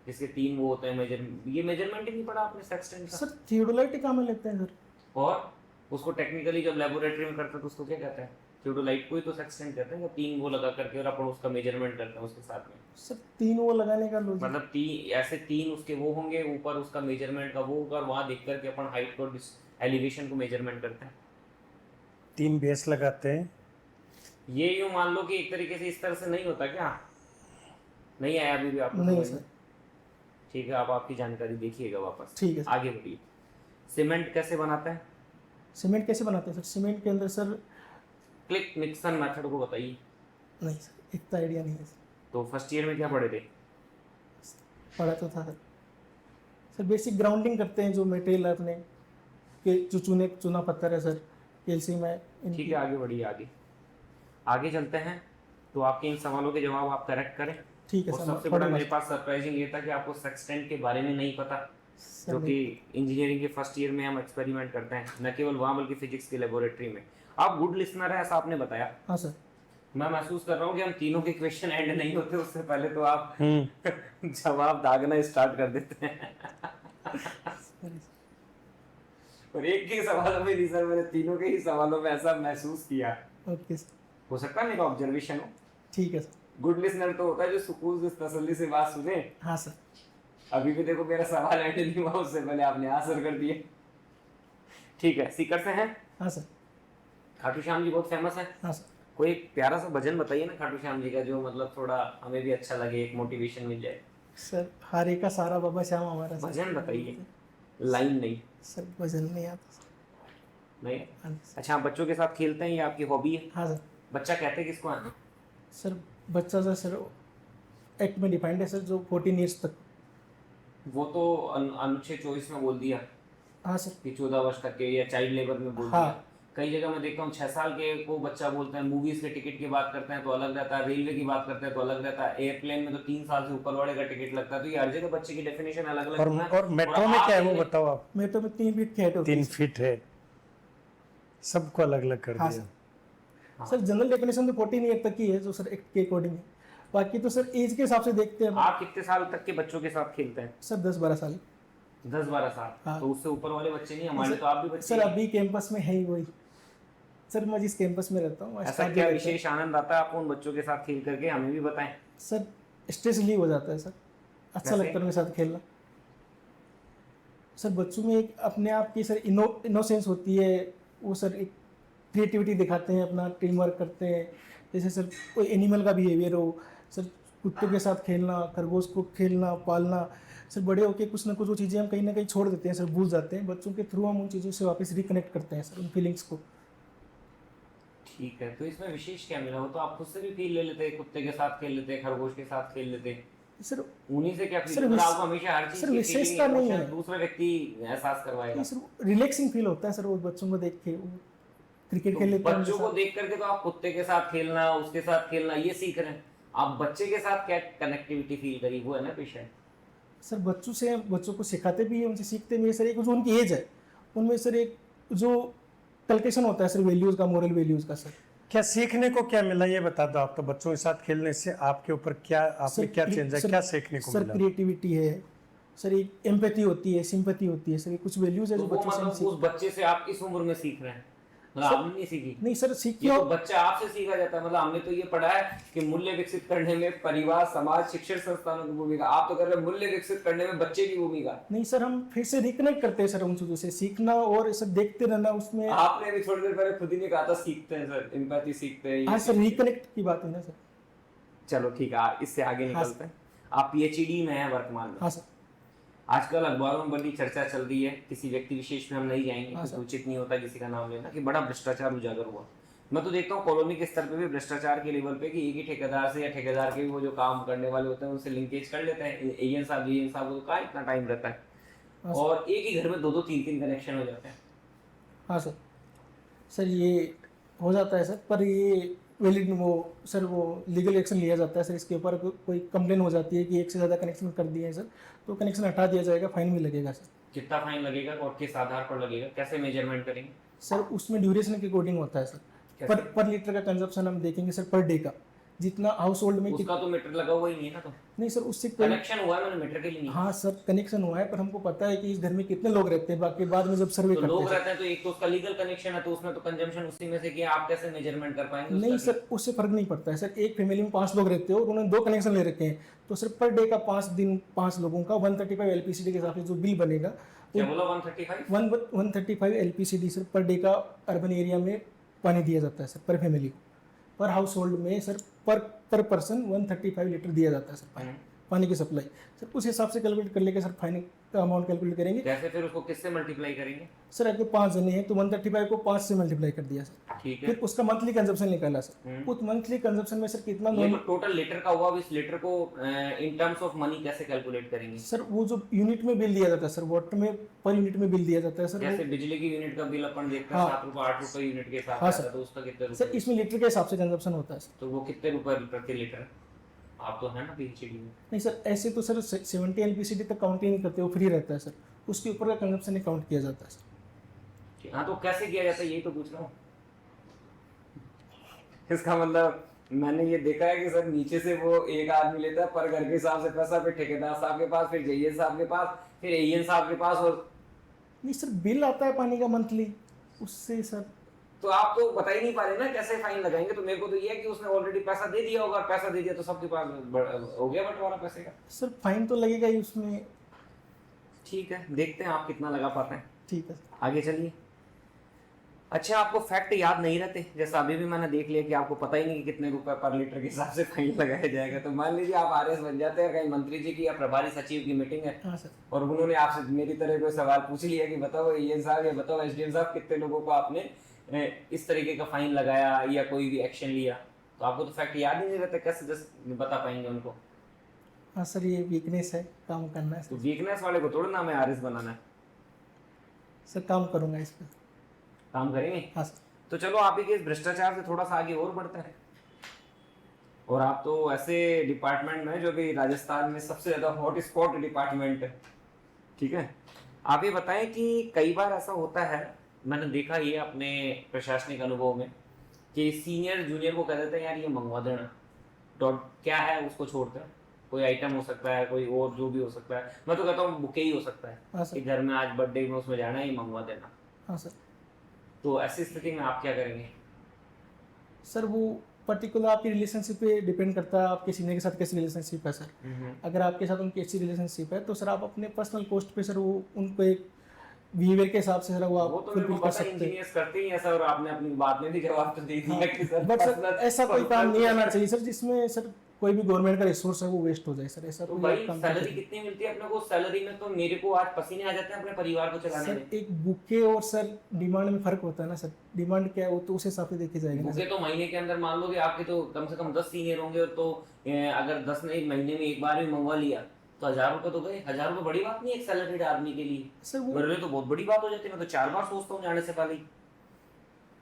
जिसके 3 वो होते हैं मेजर। ये मेजरमेंट ही नहीं पढ़ा आपने सेक्सटेंट का? सर थियोडोलाइट काम में लेते हैं सर। और उसको टेक्निकली जब लेबोरेटरी में करते हैं तो उसको क्या कहते हैं? थियोडोलाइट को ही तो सेक्सटेंट कहते हैं, 3 वो लगा करके और अपन उसका मेजरमेंट करते हैं उसके साथ में। सर 3 वो लगाने का लॉजिक मतलब 3 ऐसे 3 उसके वो होंगे, ऊपर उसका मेजरमेंट का वो होगा, और वहाँ देख करके अपन हाइट को एलिवेशन को मेजरमेंट करते हैं। 3 बेस लगाते हैं। ये यूँ मान लो कि एक तरीके से इस तरह से नहीं होता क्या? नहीं आया अभी भी आपको नहीं समझ में? सर। ठीक है, आप आपकी जानकारी देखिएगा वापस। ठीक है सर। आगे बढ़िए। सीमेंट कैसे बनाता है? सीमेंट कैसे बनाते हैं सर? सीमेंट के अंदर सर क्लिक निक्सन मेथड को बताइए। नहीं सर, इतना आइडिया नहीं है सर। तो फर्स्ट ईयर में क्या पढ़े थे? पढ़ा तो था सर। सर बेसिक ग्राउंडिंग करते हैं जो मटेरियल है अपने के, जो चूना पत्थर है सर, कैल्शियम है ठीक है, आगे बढ़िए। आगे चलते हैं। तो आपके इन सवालों के जवाब आप करेक्ट करें। ठीक है और सर। सबसे बड़ा मेरे पास सरप्राइजिंग ये था कि आपको सेक्सटेंट के बारे में नहीं पता, सर क्योंकि इंजीनियरिंग के फर्स्ट ईयर में हम एक्सपेरिमेंट करते हैं, न केवल वहाँ बल्कि फिजिक्स की लेबोरेटरी में। आप गुड लिसनर है ऐसा आपने बताया। हाँ सर। मैं महसूस कर रहा हूँ कि हम तीनों के क्वेश्चन एंड नहीं होते उससे पहले तो आप जवाब दागना स्टार्ट कर देते हैं। और एक के सवालों में नहीं सर, मैंने तीनों के ही सवालों में ऐसा महसूस किया। Okay sir. हो सकता है मेरा ऑब्जर्वेशन हो। ठीक है सर। गुड लिसनर तो होता है जो सुकून से तसल्ली से बात सुने। हाँ सर। अभी भी देखो मेरा सवाल एंड नहीं हुआ, उससे पहले आपने आंसर कर दिए। ठीक है, सीकर से हैं। हाँ सर। खाटू श्याम जी बहुत फेमस है। हाँ सर। कोई एक प्यारा सा भजन बताइए ना खाटू श्याम जी का, जो मतलब थोड़ा हमें भी अच्छा लगे, एक मोटिवेशन मिल जाए। सर हारे का सारा बाबा श्याम हमारा सर। भजन बताइए, लाइन नहीं। सर भजन नहीं आता सर। नहीं? हाँ सर। अच्छा, आप बच्चों के साथ खेलते हैं, ये आपकी हॉबी है? हाँ सर। बच्चा कहते हैं किसको है? सर बच्चा सर एक्ट में डिफाइंड है सर, जो 14 ईयर्स तक। वो तो अनुच्छेद 24 में बोल दिया हाँ सर। कि 14 वर्ष तक के, या चाइल्ड लेबर में बोल हाँ। दिया। कई जगह मैं देखता हूँ 6 साल के को बच्चा बोलता है। मूवीज के टिकट की बात करते हैं तो अलग रहता है, रेलवे की बात करते हैं तो अलग रहता है, एयरप्लेन में तो 3 साल से ऊपर वाले का टिकट लगता है। तो ये हर जगह बच्चे की डेफिनेशन अलग अलग है। और मेट्रो में क्या है वो बताओ आप। मैं तो 3 फीट की हाइट होती 3 फीट है, सबको अलग अलग कर हाँ दिया। सर। सर जनरल डेफिनेशन तो 14 ईयर तक ही है जो सर एक्ट के अकॉर्डिंग है। बाकी तो सर एज के हिसाब से देखते हैं। आप कितने साल तक के बच्चों के साथ खेलते हैं? सर 10-12 साल। 10-12 साल। हाँ। तो उससे ऊपर वाले बच्चे नहीं, हमारे तो आप भी बच्चे सर हैं। अभी कैंपस में है ही वही सर, मैं जिस कैंपस में रहता हूँ ऐसा क्या विशेष आनंद आता है आपको उन बच्चों के साथ खेल करके? हमें भी बताएं। सर स्ट्रेस रिलीव हो जाता है सर, अच्छा कैसे? लगता है उनके साथ खेलना। सर बच्चों में एक अपने आप की सर इनोसेंस होती है, वो सर एक क्रिएटिविटी दिखाते हैं, अपना टीम वर्क करते हैं। जैसे सर कोई एनिमल का बिहेवियर हो, सर कुत्तों के साथ खेलना, खरगोश को खेलना पालना। सर बड़े होके कुछ ना कुछ वो चीज़ें हम कहीं ना कहीं छोड़ देते हैं सर, भूल जाते हैं। बच्चों के थ्रू हम उन चीज़ों से वापस रिकनेक्ट करते हैं सर, उन फीलिंग्स को। ठीक है, तो इसमें विशेष क्या मिला? वो तो आप खुद से भी फील ले लेते, कुत्ते के साथ खेल लेते, खरगोश के साथ खेल लेते। सर उन्हीं से क्या सर फील? विश- आपको हमेशा हर चीज सर की विशेषता feeling नहीं emotion है। दूसरा व्यक्ति एहसास करवाएगा। ये सर रिलैक्सिंग फील होता है सर, वो बच्चों को देख के। वो क्रिकेट तो खेल लेते हैं उनके बच्चों को साथ। देख करके तो आप कुत्ते के साथ खेलना, उसके साथ खेलना ये सीख रहे हैं। आप बच्चे के साथ क्या कनेक्टिविटी फील करी, वो है ना पेशेंट। सर बच्चों को सिखाते भी हैं, उनसे सीखते भी हैं सर। एक जो उनकी एज है उनमें सर एक जो कल्केशन होता है सर वैल्यूज़ का, मोरल वैल्यूज़ का सर। क्या सीखने को क्या मिला ये बता दो आप। तो बच्चों के साथ खेलने से आपके ऊपर क्या, आपने क्या चेंज है, क्या सीखने को सर मिला? क्रिएटिविटी है सर, एक एम्पैथी होती है, सिंपैथी होती है सर, ये कुछ वैल्यूज़ है तो जो वो बच्चों से हम मतलब उस बच्चे से आप किस उम्र में सीख रहे हैं? मतलब सर- आपने नहीं सीखी? नहीं सर ये सीखिए। तो बच्चा आपसे सीखा जाता है। मतलब हमने तो ये पढ़ा है कि मूल्य विकसित करने में परिवार, समाज, शिक्षण संस्थानों की भूमिका। आप तो कर रहे हैं मूल्य विकसित करने में बच्चे की भूमिका। नहीं सर, हम फिर से रिकनेक्ट करते हैं सर उन चीज़ों से, सीखना और सर देखते रहना उसमें। आपने भी थोड़ी देर पहले खुद ही ने कहा था सीखते हैं सर, एम्पैथी सीखते हैं, ये हाँ सर, सीखते हैं। रिकनेक्ट की बात है ना सर। चलो ठीक है, इससे आगे हाँ निकलते हैं। आप पीएचडी में हैं वर्तमान में। हाँ सर। आजकल अखबारों में बड़ी चर्चा चल रही है, किसी व्यक्ति विशेष में हम नहीं जाएंगे हाँ, क्योंकि उचित नहीं होता किसी का नाम लेना, कि बड़ा भ्रष्टाचार उजागर हुआ। मैं तो देखता हूँ कॉलोनी के स्तर पे भी भ्रष्टाचार के लेवल पे, कि एक ही ठेकेदार से या ठेकेदार के भी वो जो काम करने वाले होते हैं उनसे लिंकेज कर लेते हैं। एएन साहब को तो कहाँ इतना टाइम रहता है, हाँ, और एक ही घर में 2-2 3-3 कनेक्शन हो जाते हैं। हाँ सर। सर ये हो जाता है सर, पर ये वैलिड वो सर वो लीगल एक्शन लिया जाता है सर इसके ऊपर। कोई कंप्लेन हो जाती है कि एक से ज़्यादा कनेक्शन कर दिए हैं सर, तो कनेक्शन हटा दिया जाएगा, फाइन भी लगेगा सर। कितना फाइन लगेगा और किस आधार पर लगेगा, कैसे मेजरमेंट करेंगे? सर उसमें ड्यूरेशन के अकॉर्डिंग होता है सर। कैसे? पर लीटर का कंजप्शन हम देखेंगे सर पर डे का, जितना हाउस होल्ड में उसका तो मीटर लगा हुआ ही नहीं है ना, तो नहीं सर उससे कोई कनेक्शन हुआ है, मैंने मीटर के लिए नहीं। हाँ सर कनेक्शन हुआ है, पर हमको पता है कि इस घर में कितने लोग रहते हैं, बाकी बाद में जब सर्वे तो करते लोग हैं रहते हैं तो एक तो उसका लीगल कनेक्शन है, तो उसमें तो कंजम्पशन उसी में से किया, आप कैसे मेजरमेंट कर पाएंगे नहीं उसका? सर उससे फर्क नहीं पड़ता है सर। एक फैमिली में 5 लोग रहते हो और उन्होंने 2 कनेक्शन ले रखे हैं, तो सर पर डे का 5 दिन 5 लोगों का 135 एलपीसीडी के हिसाब से जो बिल बनेगा क्या बोला 135? 135 एलपीसीडी सर पर डे का अर्बन एरिया में पानी दिया जाता है सर पर फैमिली को। पर हाउस होल्ड में सर पर पर्सन 135 लीटर दिया जाता है सर पानी की सप्लाई। सर उस हिसाब से कैलकुलेट कर लेके सर फाइन का अमाउंट कैलकुलेट करेंगे। कैसे फिर उसको किससे मल्टीप्लाई करेंगे? सर अगर 5 जने हैं तो 135 को 5 से मल्टीप्लाई कर दिया सर, ठीक है। फिर उसका मंथली कंजप्शन निकाला सर। उस मंथली कंजप्शन में सर कितना ये तो टोटल लीटर का हुआ, अब इस लीटर को इन टर्म्स ऑफ मनी कैसे कैलकुलेट करेंगे? सर वो जो यूनिट में बिल दिया जाता है सर, वाटर में पर यूनिट में बिल दिया जाता है सर। जैसे बिजली की यूनिट का बिल अपन देखते हैं हाँ। 7 रुपए 8 रुपए यूनिट के हिसाब हाँ से सर। आता है, तो उसका कितने सर रुपए? इसमें लीटर के हिसाब से कंजप्शन होता है सर। तो वो कितने रुपए प्रति लीटर? आप तो है ना पीएचडी में। नहीं सर ऐसे तो सर 70 एलपीसीडी तक काउंट ही नहीं करते, वो फ्री रहता है सर, उसके ऊपर का कंजप्शन ही काउंट किया जाता है सर। हाँ तो कैसे किया जाता है यही तो पूछ रहा हूँ। इसका मतलब मैंने ये देखा है कि सर नीचे से वो एक आदमी लेता है पर घर के हिसाब से पैसा, फिर ठेकेदार साहब के पास, फिर जैन साहब के पास, फिर एएन साहब के पास, और नहीं सर बिल आता है पानी का मंथली, उससे सर तो आप तो बता ही नहीं पा रहे ना कैसे फाइन लगाएंगे। तो मेरे को तो ये है कि उसने ऑलरेडी पैसा दे दिया होगा, पैसा दे दिया तो सबके पास हो गया बंटवारा पैसे का। सर फाइन तो लगेगा ही उसमें। ठीक है, देखते हैं आप कितना लगा पाते हैं। ठीक है सर। आगे चलिए। अच्छा, आपको फैक्ट याद नहीं रहते? जैसा अभी भी मैंने देख लिया कि आपको पता ही नहीं कि कितने रुपए पर लीटर के हिसाब से फाइन लगाया जाएगा। तो मान लीजिए आप आरएस बन जाते हैं, कहीं मंत्री जी की या प्रभारी सचिव की मीटिंग है हाँ सर। और उन्होंने आपसे मेरी तरह कोई सवाल पूछ लिया कि बताओ ये साहब या बताओ एसडीएम साहब कितने लोगों को आपने इस तरीके का फाइन लगाया या कोई भी एक्शन लिया, तो आपको तो फैक्ट याद ही नहीं रहता, कैसे जस्ट बता पाएंगे उनको? हाँ सर ये वीकनेस है, काम करना है तो सर। वीकनेस वाले को थोड़ा ना हमें आरएस बनाना है। सर काम करूँगा इस पर। काम करेंगे। हाँ सर। तो चलो आप ही के इस भ्रष्टाचार से थोड़ा सा आगे और बढ़ते हैं। और आप तो ऐसे डिपार्टमेंट में जो भी राजस्थान में सबसे ज्यादा हॉट स्पॉट डिपार्टमेंट है, ठीक है। आप ये बताएं कि कई बार ऐसा होता है, मैंने देखा ये अपने प्रशासनिक अनुभव में, कि सीनियर जूनियर को कह देते हैं यार ये मंगवा देना, डॉट क्या है उसको छोड़ते हैं, कोई आइटम हो सकता है, कोई और जो भी हो सकता है, मैं तो कहता हूँ बुके ही हो सकता है हाँ कि सर। घर में आज बर्थडे में उसमें जाना है, ये मंगवा देना। हाँ सर। तो ऐसी स्थिति में आप क्या करेंगे? सर वो पर्टिकुलर आपकी रिलेशनशिप पे डिपेंड करता है, आपके सीनियर के साथ कैसी रिलेशनशिप है सर। अगर आपके साथ उनकी अच्छी रिलेशनशिप है तो सर आप अपने पर्सनल कॉस्ट पे सर वो उनको एक बिहेवियर के हिसाब से सर वो आप वो तो मेरे को फुलफिल कर पता है, सकते हैं। इंजीनियर्स करते ही ऐसा, और आपने अपनी बात में भी जवाब तो दे दिया कि सर बट सर personal- ऐसा कोई काम personal- नहीं आना चाहिए सर जिसमें सर कोई भी गवर्नमेंट का रिसोर्स है वो वेस्ट हो जाए सर। ऐसा तो कोई भाई काम सैलरी नहीं। कितनी मिलती है अपने को? सैलरी में तो मेरे को आज पसीने आ जाते हैं अपने परिवार को चलाने सर में। एक बुके और सर डिमांड में फर्क होता है ना सर। डिमांड क्या है वो तो उस हिसाब से देखी जाएगी ना बुके सर। तो महीने के अंदर मान लो कि आपके तो कम से कम 10 सीनियर होंगे, तो अगर 10 नहीं महीने में एक बार भी मंगवा लिया तो 1000 रुपए तो गए। 1000 रुपए बड़ी बात नहीं है एक सैलरीड आदमी के लिए। सर वो मेरे लिए तो बहुत बड़ी बात हो जाती है, मैं तो 4 बार सोचता हूँ जाने से पहले ही।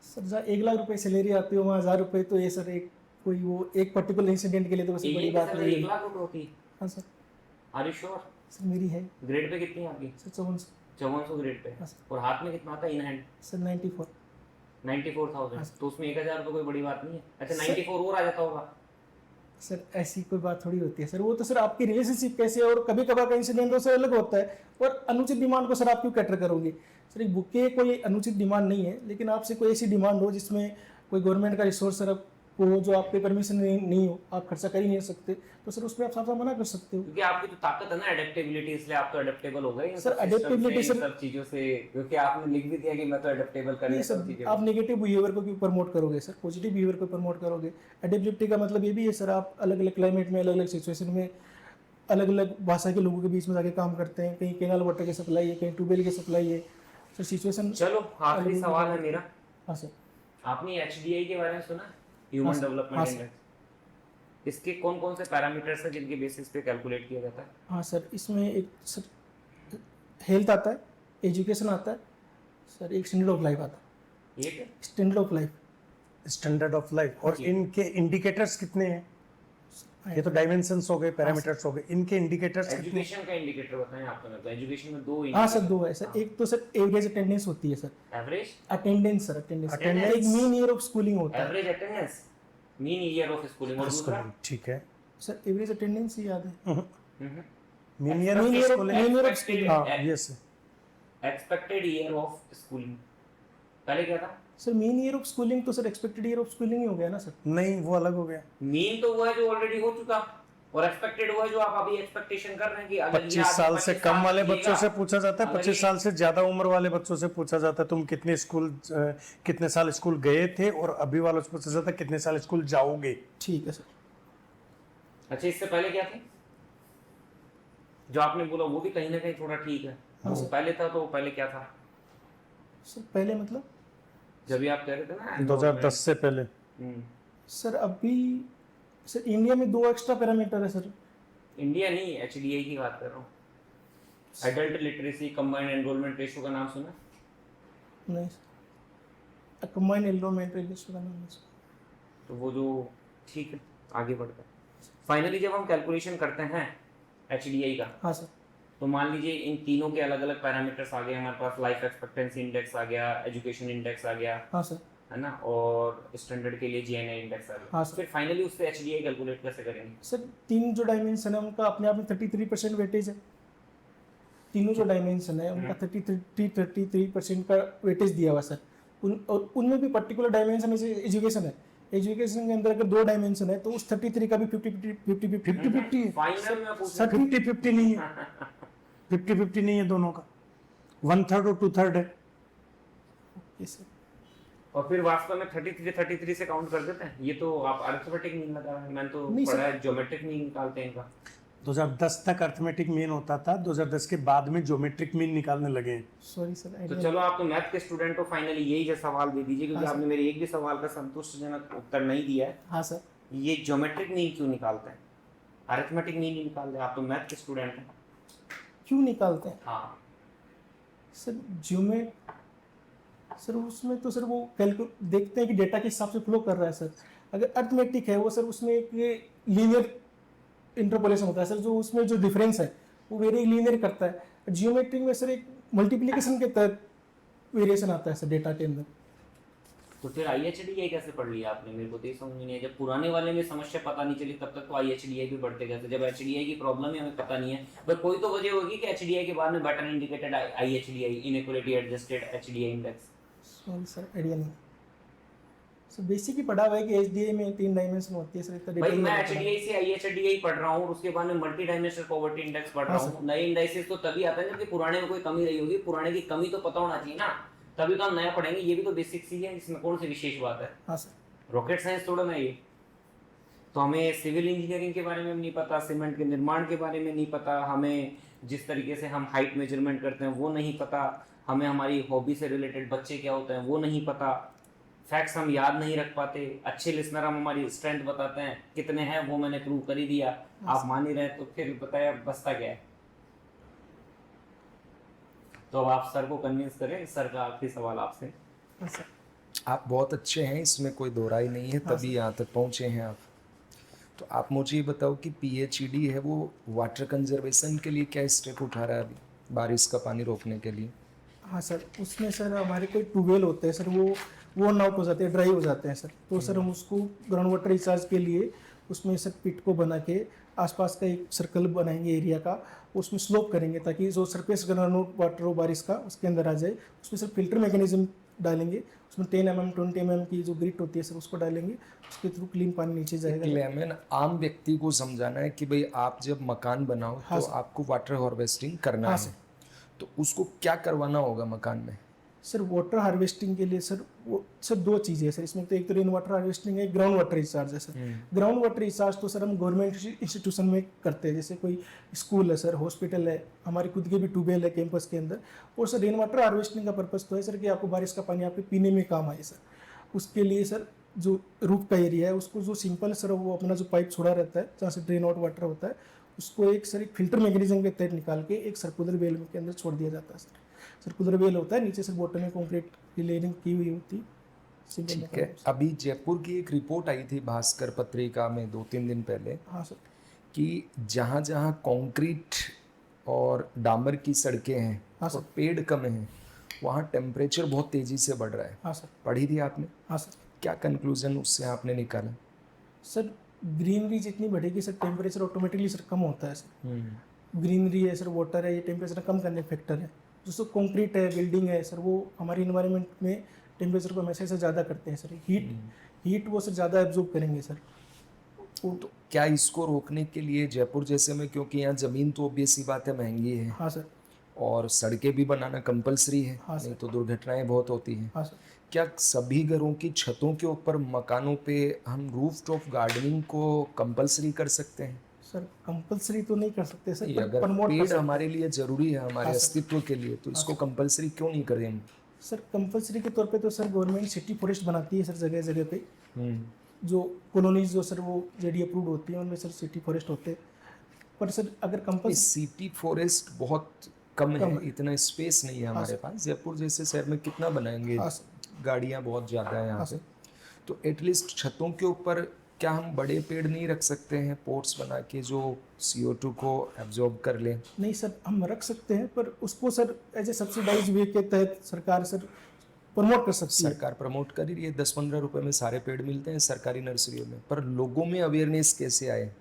सर जहाँ 1 लाख रुपए सैलरी आती है वहाँ 1000 रुपए तो ये सर एक कोई वो एक पर्टिकुलर इंसिडेंट के लिए तो वैसे बड़ी बात नहीं 1 है। लाख रुपए होती है? हाँ sir. Are you sure? Sir मेरी है ग्रेड पे कितनी है आपकी? Sir 54 5400 grade pay. हाँ सर। और हाथ में कितना आता है इन हैंड? सर 94 94,000। तो उसमें 1000 तो कोई बड़ी बात नहीं है। अच्छा सर- 94 और आ जाता होगा। सर ऐसी कोई बात थोड़ी होती है सर। वो तो सर आपकी रिलेशनशिप कैसे है और कभी कभार का इंसिडेंट तो सर अलग होता है। और अनुचित डिमांड को सर आप क्यों कैटर करोगे सर? एक बुके कोई अनुचित डिमांड नहीं है, लेकिन आपसे कोई ऐसी डिमांड हो जिसमें कोई गवर्नमेंट का रिसोर्स सर आपको जो आप पे परमिशन नहीं हो, आप खर्चा कर ही नहीं सकते, तो सर उस पर आप साफ साफ मना कर सकते हो। क्योंकि आपकी तो ताकत है ना एडेप्टेबिलिटी, इसलिए आप तो एडेप्टेबल हो गए इन सर, सब system adaptability से, इन सर- सब चीजों से, क्योंकि आपने लिख भी दिया कि मैं तो एडेप्टेबल करने नहीं सब सर चीजें। आप नेगेटिव बिहेवियर को क्यों प्रमोट करोगे सर? पॉजिटिव बिहेवियर को प्रमोट करोगे। एडेप्टिबिलिटी का मतलब ये भी है सर आप अलग अलग क्लाइमेट में अलग अलग सिचुएशन में अलग अलग भाषा के लोगों के बीच में जाके काम करते हैं। कहीं कैनाल वाटर की सप्लाई है, कहीं ट्यूबवेल की सप्लाई है सर। सिचुएशन चलो आखिरी अलग- सवाल है मेरा। हाँ सर। आपने एचडीआई के बारे में सुना? ह्यूमन हाँ डेवलपमेंट सर। इंडेक्स। इसके कौन कौन से पैरामीटर्स हैं जिनके बेसिस पे कैलकुलेट किया जाता है? हाँ सर इसमें एक सर हेल्थ आता है, एजुकेशन आता है सर, एक स्टैंडर्ड ऑफ लाइफ आता है। ये क्या? Standard of life. Standard of life. और इनके इंडिकेटर्स कितने हैं? ये तो डायमेंशंस हो गए, पैरामीटर्स हो गए, इनके इंडिकेटर्स कितने? एजुकेशन का इंडिकेटर बताएं आप तो। तो एजुकेशन में 2 हाँ सर 2 है सर। एक तो सर एवरेज अटेंडेंस होती है sir. Average attendance sir, attendance Attendance। एक मीन ईयर ऑफ स्कूलिंग होता है। Average attendance mean year of schooling और दूसरा ठीक है। सर एवरेज अटेंडेंस ही याद है। Mean year Mean year of- स्कूलिंग, mean year of Expected- schooling। हाँ yes. Expected year of schooling पहले क्या था? Sir mean year of schooling तो sir expected year of schooling ही हो गया ना सर। नहीं वो अलग हो गया। मीन तो वो है जो ऑलरेडी हो चुका, और एक्सपेक्टेड वो है जो आप अभी एक्सपेक्टेशन कर रहे हैं कि अगर ये 25 आदमी साल से 25 कम साल वाले जिएगा, बच्चों से पूछा जाता है, अगर 25 ये- साल से ज्यादा उम्र वाले बच्चों से पूछा जाता है तुम कितने साल स्कूल गए थे, और अभी वालों से पूछा जाता है कितने साल स्कूल जाओगे। ठीक है सर। अच्छा इससे पहले क्या थे जो आपने बोला वो भी कहीं ना कहीं थोड़ा ठीक है। उससे पहले था तो पहले क्या था सर पहले मतलब जब भी आप कह रहे थे ना 2010 से पहले। सर अभी सर इंडिया में 2 एक्स्ट्रा पैरामीटर है सर। इंडिया नहीं एचडीआई की बात कर रहा हूँ, adult literacy combined enrolment ratio का नाम सुना? नहीं सर, कंबाइंड एनरोलमेंट रेशियो का नाम नहीं सर। तो वो जो ठीक है आगे बढ़ता है। फाइनली जब हम कैलकुलेशन करते हैं एचडीआई का, हाँ सर। तो मान लीजिए इन तीनों के अलग अलग पैरामीटर्स आ गए हमारे पास, लाइफ एक्सपेक्टेंसी इंडेक्स आ गया, एजुकेशन इंडेक्स आ गया, हाँ सर। है ना, और स्टैंडर्ड के लिए जीएनए इंडेक्स आ गया। हाँ सर। फिर फाइनली उससे एचडीआई कैलकुलेट कैसे करेंगे? सर 3 जो डायमेंशन है उनका अपने आप में 33% वेटेज है। तीनों जो डायमेंशन है उनका 33% का वेटेज दिया हुआ सर। और उनमें भी पर्टिकुलर डायमेंशन जैसे एजुकेशन है, एजुकेशन के अंदर अगर 2 डायमेंशन है तो उस 33 का भी 50-50 है। फाइनल में पूछ सर 50-50 नहीं है, 50-50 नहीं है दोनों का, 1/3 और 2/3 है। ये सर और फिर वास्तव में 33 से काउंट कर देते हैं। ये तो आप अरिथमेटिक मीन लगा रहे हैं, मैंने तो नहीं पढ़ा सर। है ज्योमेट्रिक मीन निकालते हैं इनका। 2010 तक अर्थमेटिक मीन होता था, 2010 के बाद में ज्योमेट्रिक मीन निकालने लगे हैं। सॉरी सर तो आइडिया। चलो आप तो मैथ के स्टूडेंट हो, फाइनली यही जो सवाल दे दीजिए क्योंकि हाँ, आपने मेरे एक भी सवाल का संतुष्टिजनक उत्तर नहीं दिया है। हाँ सर। ये ज्योमेट्रिक मीन क्यों निकालते हैं? अरिथमेटिक मीन नहीं निकालते, आप तो मैथ के स्टूडेंट हैं। क्यों निकालते हैं हाँ सर? सर उसमें तो सर वो देखते हैं कि डेटा के हिसाब से फ्लो कर रहा है सर। अगर अर्थमेटिक है वो सर उसमें एक लीनियर इंटरपोलेशन होता है सर, जो उसमें जो डिफरेंस है वो वेरी लीनियर करता है। जियोमेट्रिक में सर एक मल्टीप्लिकेशन के तहत वेरिएशन आता है सर डेटा के अंदर। तो फिर आईएचडीआई कैसे पढ़ लिया आपने? मेरे को तो ये समझ में नहीं है। जब पुराने वाले में समस्या पता नहीं चली तब तक तो आईएचडीआई भी बढ़ते गए थे। जब एचडीआई की प्रॉब्लम है हमें पता नहीं है, पर कोई तो वजह होगी कि एचडीआई के बाद में better indicated IHDI, inequality adjusted HDI index. Sorry sir idea नहीं सर। बेसिक ही पढ़ा हुआ है कि एचडीआई में 3 डायमेंशन होती है सर। इतना भाई डिटेल मैं में पढ़ा। एचडीआई से आईएचडीआई पढ़ रहा हूँ और उसके बाद में मल्टी डायमेंशनल पॉवर्टी इंडेक्स पढ़ रहा हाँ, हूँ। नए इंडाइसेस तो तभी आते हैं जबकि पुराने में कोई कमी रही होगी। पुराने की कमी तो पता होना चाहिए ना, तभी तो हम नया पढ़ेंगे। ये भी तो बेसिक सी है, इसमें कौन सी विशेष बात है? हाँ सर। रॉकेट साइंस थोड़ा ना ये। तो हमें सिविल इंजीनियरिंग के बारे में नहीं पता, सीमेंट के निर्माण के बारे में नहीं पता, हमें जिस तरीके से हम हाइट मेजरमेंट करते हैं वो नहीं पता, हमें हमारी हॉबी से रिलेटेड बच्चे क्या होते हैं वो नहीं पता, फैक्ट्स हम याद नहीं रख पाते। अच्छे लिसनर हम हमारी स्ट्रेंथ बताते हैं, कितने हैं वो मैंने प्रूव कर ही दिया, आप मान ही रहे, तो फिर बताया बसता क्या है? तो अब आप सर को कन्विंस करें। सर का आखिरी सवाल आपसे। हाँ सर। आप बहुत अच्छे हैं, इसमें कोई दो राय नहीं है, तभी यहाँ तक पहुँचे हैं आप। तो आप मुझे ये बताओ कि पीएचईडी है वो वाटर कंजर्वेशन के लिए क्या स्टेप उठा रहा है अभी, बारिश का पानी रोकने के लिए? हाँ सर, उसमें सर हमारे कोई ट्यूबवेल होते हैं सर, वो वर्न आउट हो जाते हैं, ड्राई हो जाते हैं सर। तो सर हम उसको ग्राउंड वाटर रिचार्ज के लिए उसमें सर पिट को बना के आसपास का एक सर्कल बनाएंगे एरिया का, उसमें स्लोप करेंगे ताकि जो सरफेस ग्राउंड वाटर हो बारिश का उसके अंदर आ जाए। उसमें सर फिल्टर मैकेनिज्म डालेंगे, उसमें 10 mm 20 mm की जो ग्रिट होती है सर उसको डालेंगे, उसके थ्रू क्लीन पानी नीचे जाएगा। लेमन आम व्यक्ति को समझाना है कि भाई आप जब मकान बनाओ हाँ तो सर। आपको वाटर हार्वेस्टिंग करना हाँ है, सर। तो उसको क्या करवाना होगा मकान में? सर वाटर हार्वेस्टिंग के लिए सर वो सर 2 चीज़ें हैं सर इसमें। तो एक तो रेन वाटर हार्वेस्टिंग है, ग्राउंड वाटर रिचार्ज है सर। ग्राउंड वाटर रिचार्ज तो सर हम गवर्नमेंट इंस्टीट्यूशन में करते हैं, जैसे कोई स्कूल है सर, हॉस्पिटल है, हमारी खुद के भी ट्यूबवेल है कैंपस के अंदर। और सर रेन वाटर हार्वेस्टिंग का पर्पज़ तो है सर कि आपको बारिश का पानी आपके पीने में काम आए सर। उसके लिए सर जो रूफ का एरिया है उसको जो सिंपल सर वो अपना जो पाइप छोड़ा रहता है जहाँ से ड्रेन आउट वाटर होता है उसको एक सर एक फिल्टर मैकेनिज्म के तहत निकाल के एक सर्कुलर वेल के अंदर छोड़ दिया जाता है सर। सर्कुलर वेल होता है, नीचे से बॉटम में कंक्रीट की लेयरिंग की हुई होती है। सिंपल ठीक है। मैकेनिज्म। अभी जयपुर की एक रिपोर्ट आई थी भास्कर पत्रिका में 2-3 दिन पहले हाँ सर। कि जहाँ जहाँ कंक्रीट और डामर की सड़कें हैं हाँ और सर। पेड़ कम हैं वहाँ टेम्परेचर बहुत तेज़ी से बढ़ रहा है। हाँ सर। पढ़ी थी आपने? हाँ सर। क्या कंक्लूजन उससे आपने निकाला? सर ग्रीनरी जितनी बढ़ेगी सर टेम्परेचर ऑटोमेटिकली सर कम होता है सर। ग्रीनरी है सर, वाटर है, ये टेम्परेचर कम करने फैक्टर है। जो कंक्रीट है, बिल्डिंग है सर, वो हमारे इन्वायरमेंट में टेम्परेचर को हमेशा से ज़्यादा करते हैं सर। हीट वो सर ज़्यादा एब्जॉर्ब करेंगे सर। तो क्या इसको रोकने के लिए जयपुर जैसे में, क्योंकि यहाँ ज़मीन तो ऑब्वियस सी बात है महंगी है हाँ सर। और सड़कें भी बनाना कंपलसरी है, हाँ नहीं सर। तो दुर्घटनाएं बहुत होती हैं, हाँ सर। क्या सभी घरों की छतों के ऊपर, मकानों पे हम रूफ टॉप गार्डनिंग को कंपलसरी कर सकते हैं? सर कंपलसरी तो नहीं कर सकते सर, नहीं, पर अगर प्रमोट कर पेड़ सकते हैं। हमारे लिए ज़रूरी है हमारे हाँ सर। अस्तित्व के लिए, तो इसको कंपलसरी क्यों नहीं करें हम? सर कंपलसरी के तौर पे तो सर गवर्नमेंट सिटी फॉरेस्ट बनाती है सर जगह जगह पे। जो कॉलोनीज जो सर वो जेडी अप्रूव्ड होती हैं, उनमें सर सिटी फॉरेस्ट होते हैं। पर सर अगर कंपल्सरी सिटी फॉरेस्ट बहुत कम है, कम है। इतना स्पेस नहीं है हाँ हमारे सर। पास। जयपुर जैसे शहर में कितना बनाएंगे, हाँ सर। गाड़ियाँ बहुत ज़्यादा है यहाँ हाँ पे। सर। तो एटलीस्ट छतों के ऊपर क्या हम बड़े पेड़ नहीं रख सकते हैं, पोर्ट्स बना के, जो CO2 को एब्जॉर्ब कर लें? नहीं सर, हम रख सकते हैं, पर उसको सर एज ए सब्सिडाइज वे के तहत सरकार सर प्रमोट कर सकती है। सरकार प्रमोट कर ही रही है, 10-15 रुपए में सारे पेड़ मिलते हैं सरकारी नर्सरियों में, पर लोगों में अवेयरनेस कैसे आए?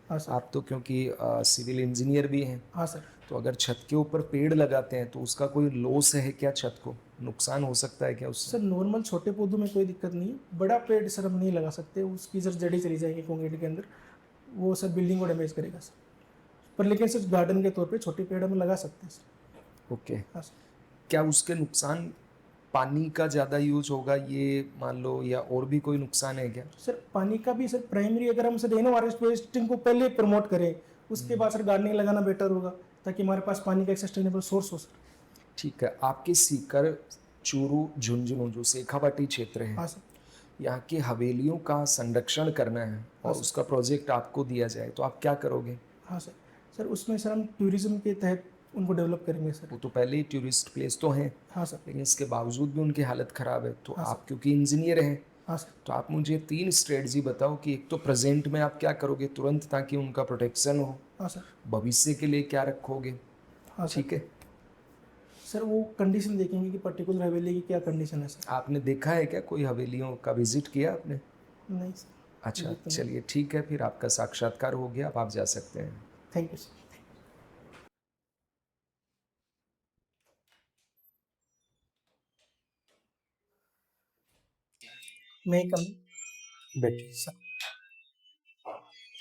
हाँ सर। आप तो क्योंकि सिविल इंजीनियर भी हैं, हाँ सर। तो अगर छत के ऊपर पेड़ लगाते हैं तो उसका कोई लॉस है क्या? छत को नुकसान हो सकता है क्या उससे? सर नॉर्मल छोटे पौधों में कोई दिक्कत नहीं है, बड़ा पेड़ सर हम नहीं लगा सकते, उसकी सर जड़ें चली जाएंगी कंक्रीट के अंदर, वो सर बिल्डिंग को डैमेज करेगा सर। पर लेकिन सर गार्डन के तौर पे छोटे पेड़ हम लगा सकते हैं सर। ओके। हाँ सर। क्या उसके नुकसान, पानी का ज़्यादा यूज होगा ये मान लो, या और भी कोई नुकसान है क्या? सर पानी का भी सर प्राइमरी, अगर हम सर रेनो हार्वेस्टिंग को पहले प्रमोट करें, उसके बाद सर गार्डनिंग लगाना बेटर होगा, ताकि हमारे पास पानी का एक सस्टेनेबल सोर्स हो सर। ठीक है। आपके सीकर, चूरू, झुंझुनू जो शेखावाटी क्षेत्र है, हाँ सर। यहाँ की हवेलियों का संरक्षण करना है और उसका प्रोजेक्ट आपको दिया जाए तो आप क्या करोगे? हाँ सर। सर उसमें सर हम टूरिज्म के तहत उनको डेवलप करेंगे सर। वो तो पहले ही टूरिस्ट प्लेस तो हैं, हाँ सर। लेकिन इसके बावजूद भी उनकी हालत ख़राब है, तो हाँ सर। आप क्योंकि इंजीनियर हैं, हाँ सर। तो आप मुझे 3 स्ट्रेटजी बताओ कि एक तो प्रेजेंट में आप क्या करोगे तुरंत ताकि उनका प्रोटेक्शन हो, हाँ सर। भविष्य के लिए क्या रखोगे? हाँ सर। ठीक है। सर वो कंडीशन देखेंगे कि पर्टिकुलर हवेली की क्या कंडीशन है सर। आपने देखा है क्या, कोई हवेलियों का विजिट किया आपने? नहीं सर। अच्छा, विजिट तो नहीं। चलिए ठीक है, फिर आपका साक्षात्कार हो गया, अब आप जा सकते हैं। Thank you sir. मैं कम बैठिए sir.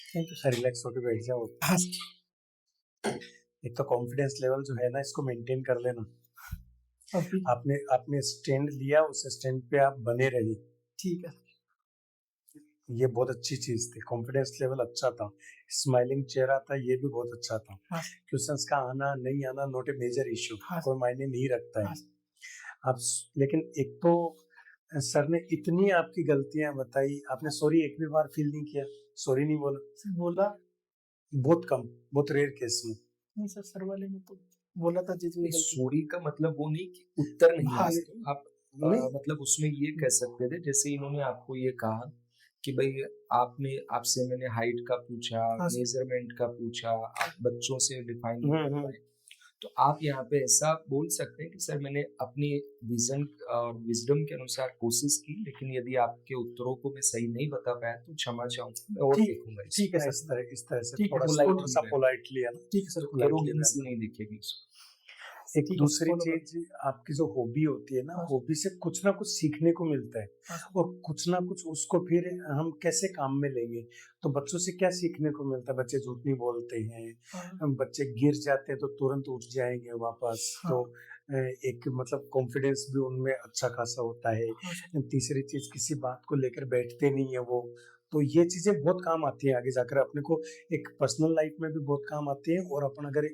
Thank you sir, relax होकर बैठ जाओ। सर। हाँ सर। एक तो कॉन्फिडेंस लेवल जो है ना, इसको मेंटेन कर लेना। अभी आपने आपने स्टैंड लिया, उस स्टैंड पे आप बने रहिए, ठीक है। ये बहुत अच्छी चीज थी। कॉन्फिडेंस लेवल अच्छा था, स्माइलिंग चेहरा था, ये भी बहुत अच्छा था। हाँ। क्वेश्चंस का आना नहीं आना नॉट ए मेजर इशू, हाँ। कोई मायने नहीं रखता है। हाँ। आप लेकिन एक तो सर ने इतनी आपकी गलतियां बताई, आपने सॉरी एक भी बार फील नहीं किया, सॉरी नहीं बोला? सर बोला बहुत कम, बहुत रेयर केस में। नहीं सर, सर वाले ने तो बोला था जितनी गलती। सॉरी का मतलब वो नहीं कि उत्तर नहीं हाँ आए, सर। आप नहीं। मतलब उसमें ये कह सकते थे, जैसे इन्होंने आपको ये कहा कि भाई आपसे मैंने हाइट का पूछा, हाँ सर। मेजरमेंट का पूछा, आप बच्चों से डिफाइन नहीं कर हम्म। पाए, तो आप यहाँ पे ऐसा बोल सकते हैं कि सर मैंने अपनी विजन और विजडम के अनुसार कोशिश की, लेकिन यदि आपके उत्तरों को मैं सही नहीं बता पाया तो क्षमा चाहूंगा, मैं और ठीक- देखूंगा इसको। ठीक है हाँ, सर। इस तरह से ठीक है, थोड़ा politely सा रहना। पोलाइटली है ना। ठीक है सर। एरोगेंस नहीं दिखेगी इसको। एक ठीक है, दूसरी follow कर- चीज, आपकी जो हॉबी होती है ना, हाँ। हॉबी से कुछ ना कुछ सीखने को मिलता है, हाँ। और कुछ ना कुछ उसको फिर हम कैसे काम में लेंगे। तो बच्चों से क्या सीखने को मिलता है? बच्चे झूठ नहीं बोलते हैं, हाँ। बच्चे गिर जाते हैं तो तुरंत उठ जाएंगे वापस। हाँ। तो एक मतलब कॉन्फिडेंस भी उनमें अच्छा खासा होता है। हाँ सर। तीसरी चीज, किसी बात को लेकर बैठते नहीं है वो। तो ये चीजें बहुत काम आती है आगे जाकर अपने को, एक पर्सनल लाइफ में भी बहुत काम आती है, और अपन अगर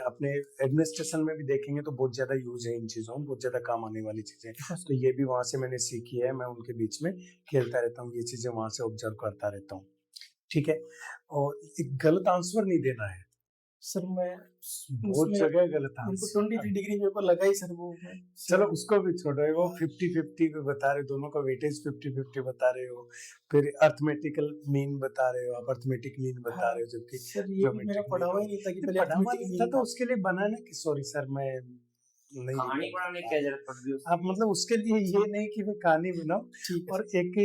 अपने एडमिनिस्ट्रेशन में भी देखेंगे तो बहुत ज्यादा यूज है इन चीजों में, बहुत ज्यादा काम आने वाली चीजें। हाँ तो ये भी वहां से मैंने सीखी है, मैं उनके बीच में खेलता रहता हूँ, ये चीजें वहां से ऑब्जर्व करता रहता हूँ। ठीक है। और एक गलत आंसर नहीं देना है, सर मैं बहुत उसमें जगह गलत उनको आंसर। 23 डिग्री पेपर लगा ही सर वो। चलो उसको भी छोड़ो, वो 50-50 पे बता रहे हो, दोनों का वेटेज 50-50 बता रहे हो, फिर अर्थमेटिकल मीन बता रहे हो, आप अर्थमेटिक मीन बता रहे हो, जबकि सर ये भी मेरा पढ़ा हुआ ही नहीं था कि पहले पढ़ा हुआ arithmetic नहीं था, mean तो उसके लिए बना ना कि सॉरी सर मैं नहीं कहानी बनाने की क्या जरूरत पड़ रही है उसकी? आप मतलब उसके लिए ये नहीं कि मैं कहानी बनाऊं। ठीक है और एक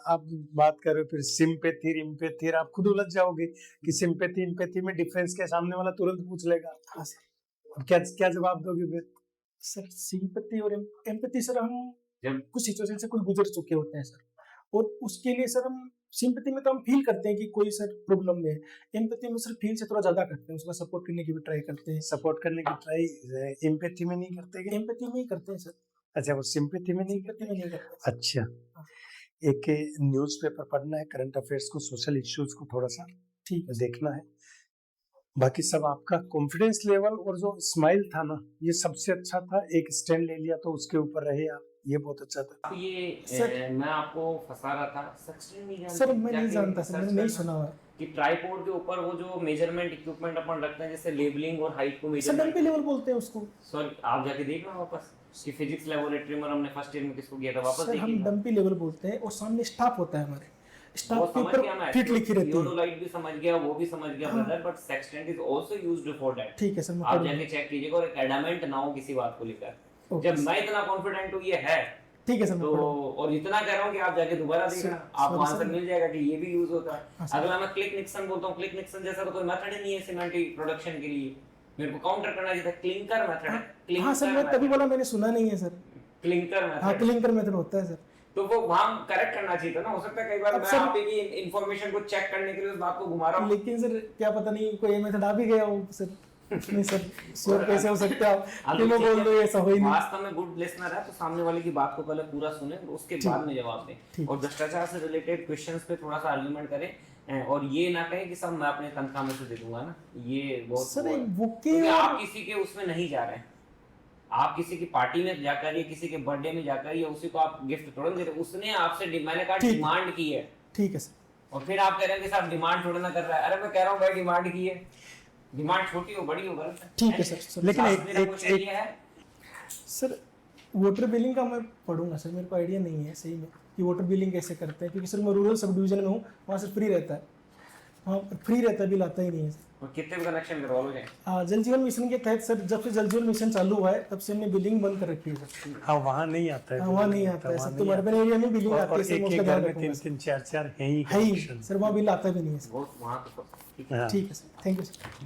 आप बात करो फिर सिंपैथी इम्पैथी, आप खुद उलझ जाओगे कि सिंपैथी इम्पैथी में डिफरेंस क्या, सामने वाला तुरंत पूछ लेगा। हाँ सर। अब क्या क्या जवाब दोगे फिर? सर सिंपैथी और एम्पैथी सर, हम जब कुछ सिचुएशन से कुछ गुजर चुके होते हैं सर, और उसके लिए सर हम सिंपैथी में तो हम फील करते हैं कि कोई सर प्रॉब्लम में है, एम्पैथी में सर फील से थोड़ा ज्यादा करते हैं, उसका सपोर्ट करने की भी ट्राई करते हैं। सपोर्ट करने की ट्राई एम्पैथी में नहीं करते क्या? एम्पैथी में ही करते हैं सर, अच्छा, वो सिंपैथी में नहीं सिंपैथी में नहीं करते। अच्छा, एक न्यूज़पेपर पढ़ना है, करंट अफेयर्स को, सोशल इश्यूज को थोड़ा सा ठीक है देखना है। बाकी सब आपका कॉन्फिडेंस लेवल और जो स्माइल था ना, ये सबसे अच्छा था। एक स्टैंड ले लिया तो उसके ऊपर रहे आप, ये बहुत अच्छा था। आप ये सर- मैं आपको फंसा रहा था, सक्सेंट नहीं जानते? सर, मैं नहीं जाके जानता सर, मैंने search नहीं करना सुना हुआ है। कि ट्राइपॉड के ऊपर वो जो मेजरमेंट इक्विपमेंट अपन रखते हैं, जैसे लेबलिंग और हाइट को सर मेजरमेंट। डंपी लेवल बोलते हैं उसको। सॉरी, आप जाके देखना वापस कि फिजिक्स लेबोरेटरी में हमने फर्स्ट ईयर में किसको किया था, वापस सर हम देखिएगा। डंपी लेवल बोलते हैं, और सामने स्टाफ होता है हमारे, वो स्टाफ के समझ गया ऊपर मैं, फिट लिखी रहती है। थियोडोलाइट भी समझ गया, वो भी समझ गया हाँ। Brother, but sextant is also used for that. ठीक है सर, मैं आप पढ़ूंगा। जाके चेक कीजिएगा, और एडमेंट ना हो किसी बात को लेकर। ओके जब मैं इतना कॉन्फिडेंट हूँ ये है, ठीक है सर, मैं तो पढ़ूंगा। और इतना कह रहा हूँ कि आप जाके दोबारा सर, देखना, आपको sorry आंसर सर। मिल जाएगा कि ये भी यूज होता हाँ है। सर। अगला मैं क्लिक निक्सन बोलता हूँ, क्लिक निक्सन जैसा तो कोई मेथड ही नहीं है सिमेंटिक प्रोडक्शन के लिए, मेरे को काउंटर करना चाहिए था। क्लिंकर मेथड है, हाँ सर, मैं तभी बोला, मैंने सुना नहीं है सर। क्लिंकर हाँ, मेथड, क्लिंकर मेथड होता है सर। तो वो वहां करेक्ट करना चाहिए था ना। हो सकता है कई बार अब मैं सर- आप ही इंफॉर्मेशन को चेक करने के लिए उस बात को घुमा रहा हूँ। लेकिन सर क्या पता नहीं कोई मेथड आ भी गया हो सर। नहीं सर, श्योर कैसे हो सकता है आप कि मैं बोल दूं ऐसा हो ही नहीं। वास्तव में गुड लिसनर है तो सामने वाले की बात को पहले पूरा सुने, उसके बाद में जवाब दें, ठीक। और भ्रष्टाचार से रिलेटेड क्वेश्चंस पे थोड़ा सा आर्गुमेंट करें, और ये ना कहें कि सब मैं अपने तनख्वाह में से दे दूंगा ना, ये बहुत सर वो है। एक बुके क्योंकि और आप किसी के उसमें नहीं जा रहे हैं, आप किसी की पार्टी में जाकर या किसी के बर्थडे में जाकर या उसी को आप गिफ्ट थोड़ा दे रहे, उसने आपसे मैंने कहा ठीक। डिमांड की है, ठीक है सर, और फिर आप कह रहे हैं कि साहब डिमांड थोड़ा ना कर रहा है। अरे मैं कह रहा हूँ भाई डिमांड की है, डिमांड छोटी हो बड़ी हो गलत है। ठीक है सर। सर लेकिन लास्ट मेरा क्वेश्चन ये है, सर वाटर बिलिंग का मैं पढ़ूंगा सर, मेरे को आइडिया नहीं है सही में कि वाटर बिलिंग कैसे करते हैं, क्योंकि सर मैं रूरल सब डिवीजन में हूँ, वहाँ से फ्री रहता है, हाँ फ्री रहता है, बिल आता ही नहीं है सर। और कितने भी कनेक्शन करवा लो जाए। जल जीवन मिशन के तहत सर, जब से जल जीवन मिशन चालू हुआ है तब से हमने बिलिंग बंद कर रखी है सर। हाँ, वहाँ नहीं आता है, हाँ, वहाँ नहीं आता है वहाँ सर, नहीं तो अर्बन एरिया में बिलिंग और आती है सर, एक मैं एक उसका ध्यान घर में रखूंगा 3-3 4-4 है ही है ही connection। सर, वहाँ बिल आता भी नहीं है सर। बहुत वहाँ तो हाँ। ठीक है सर, थैंक यू सर।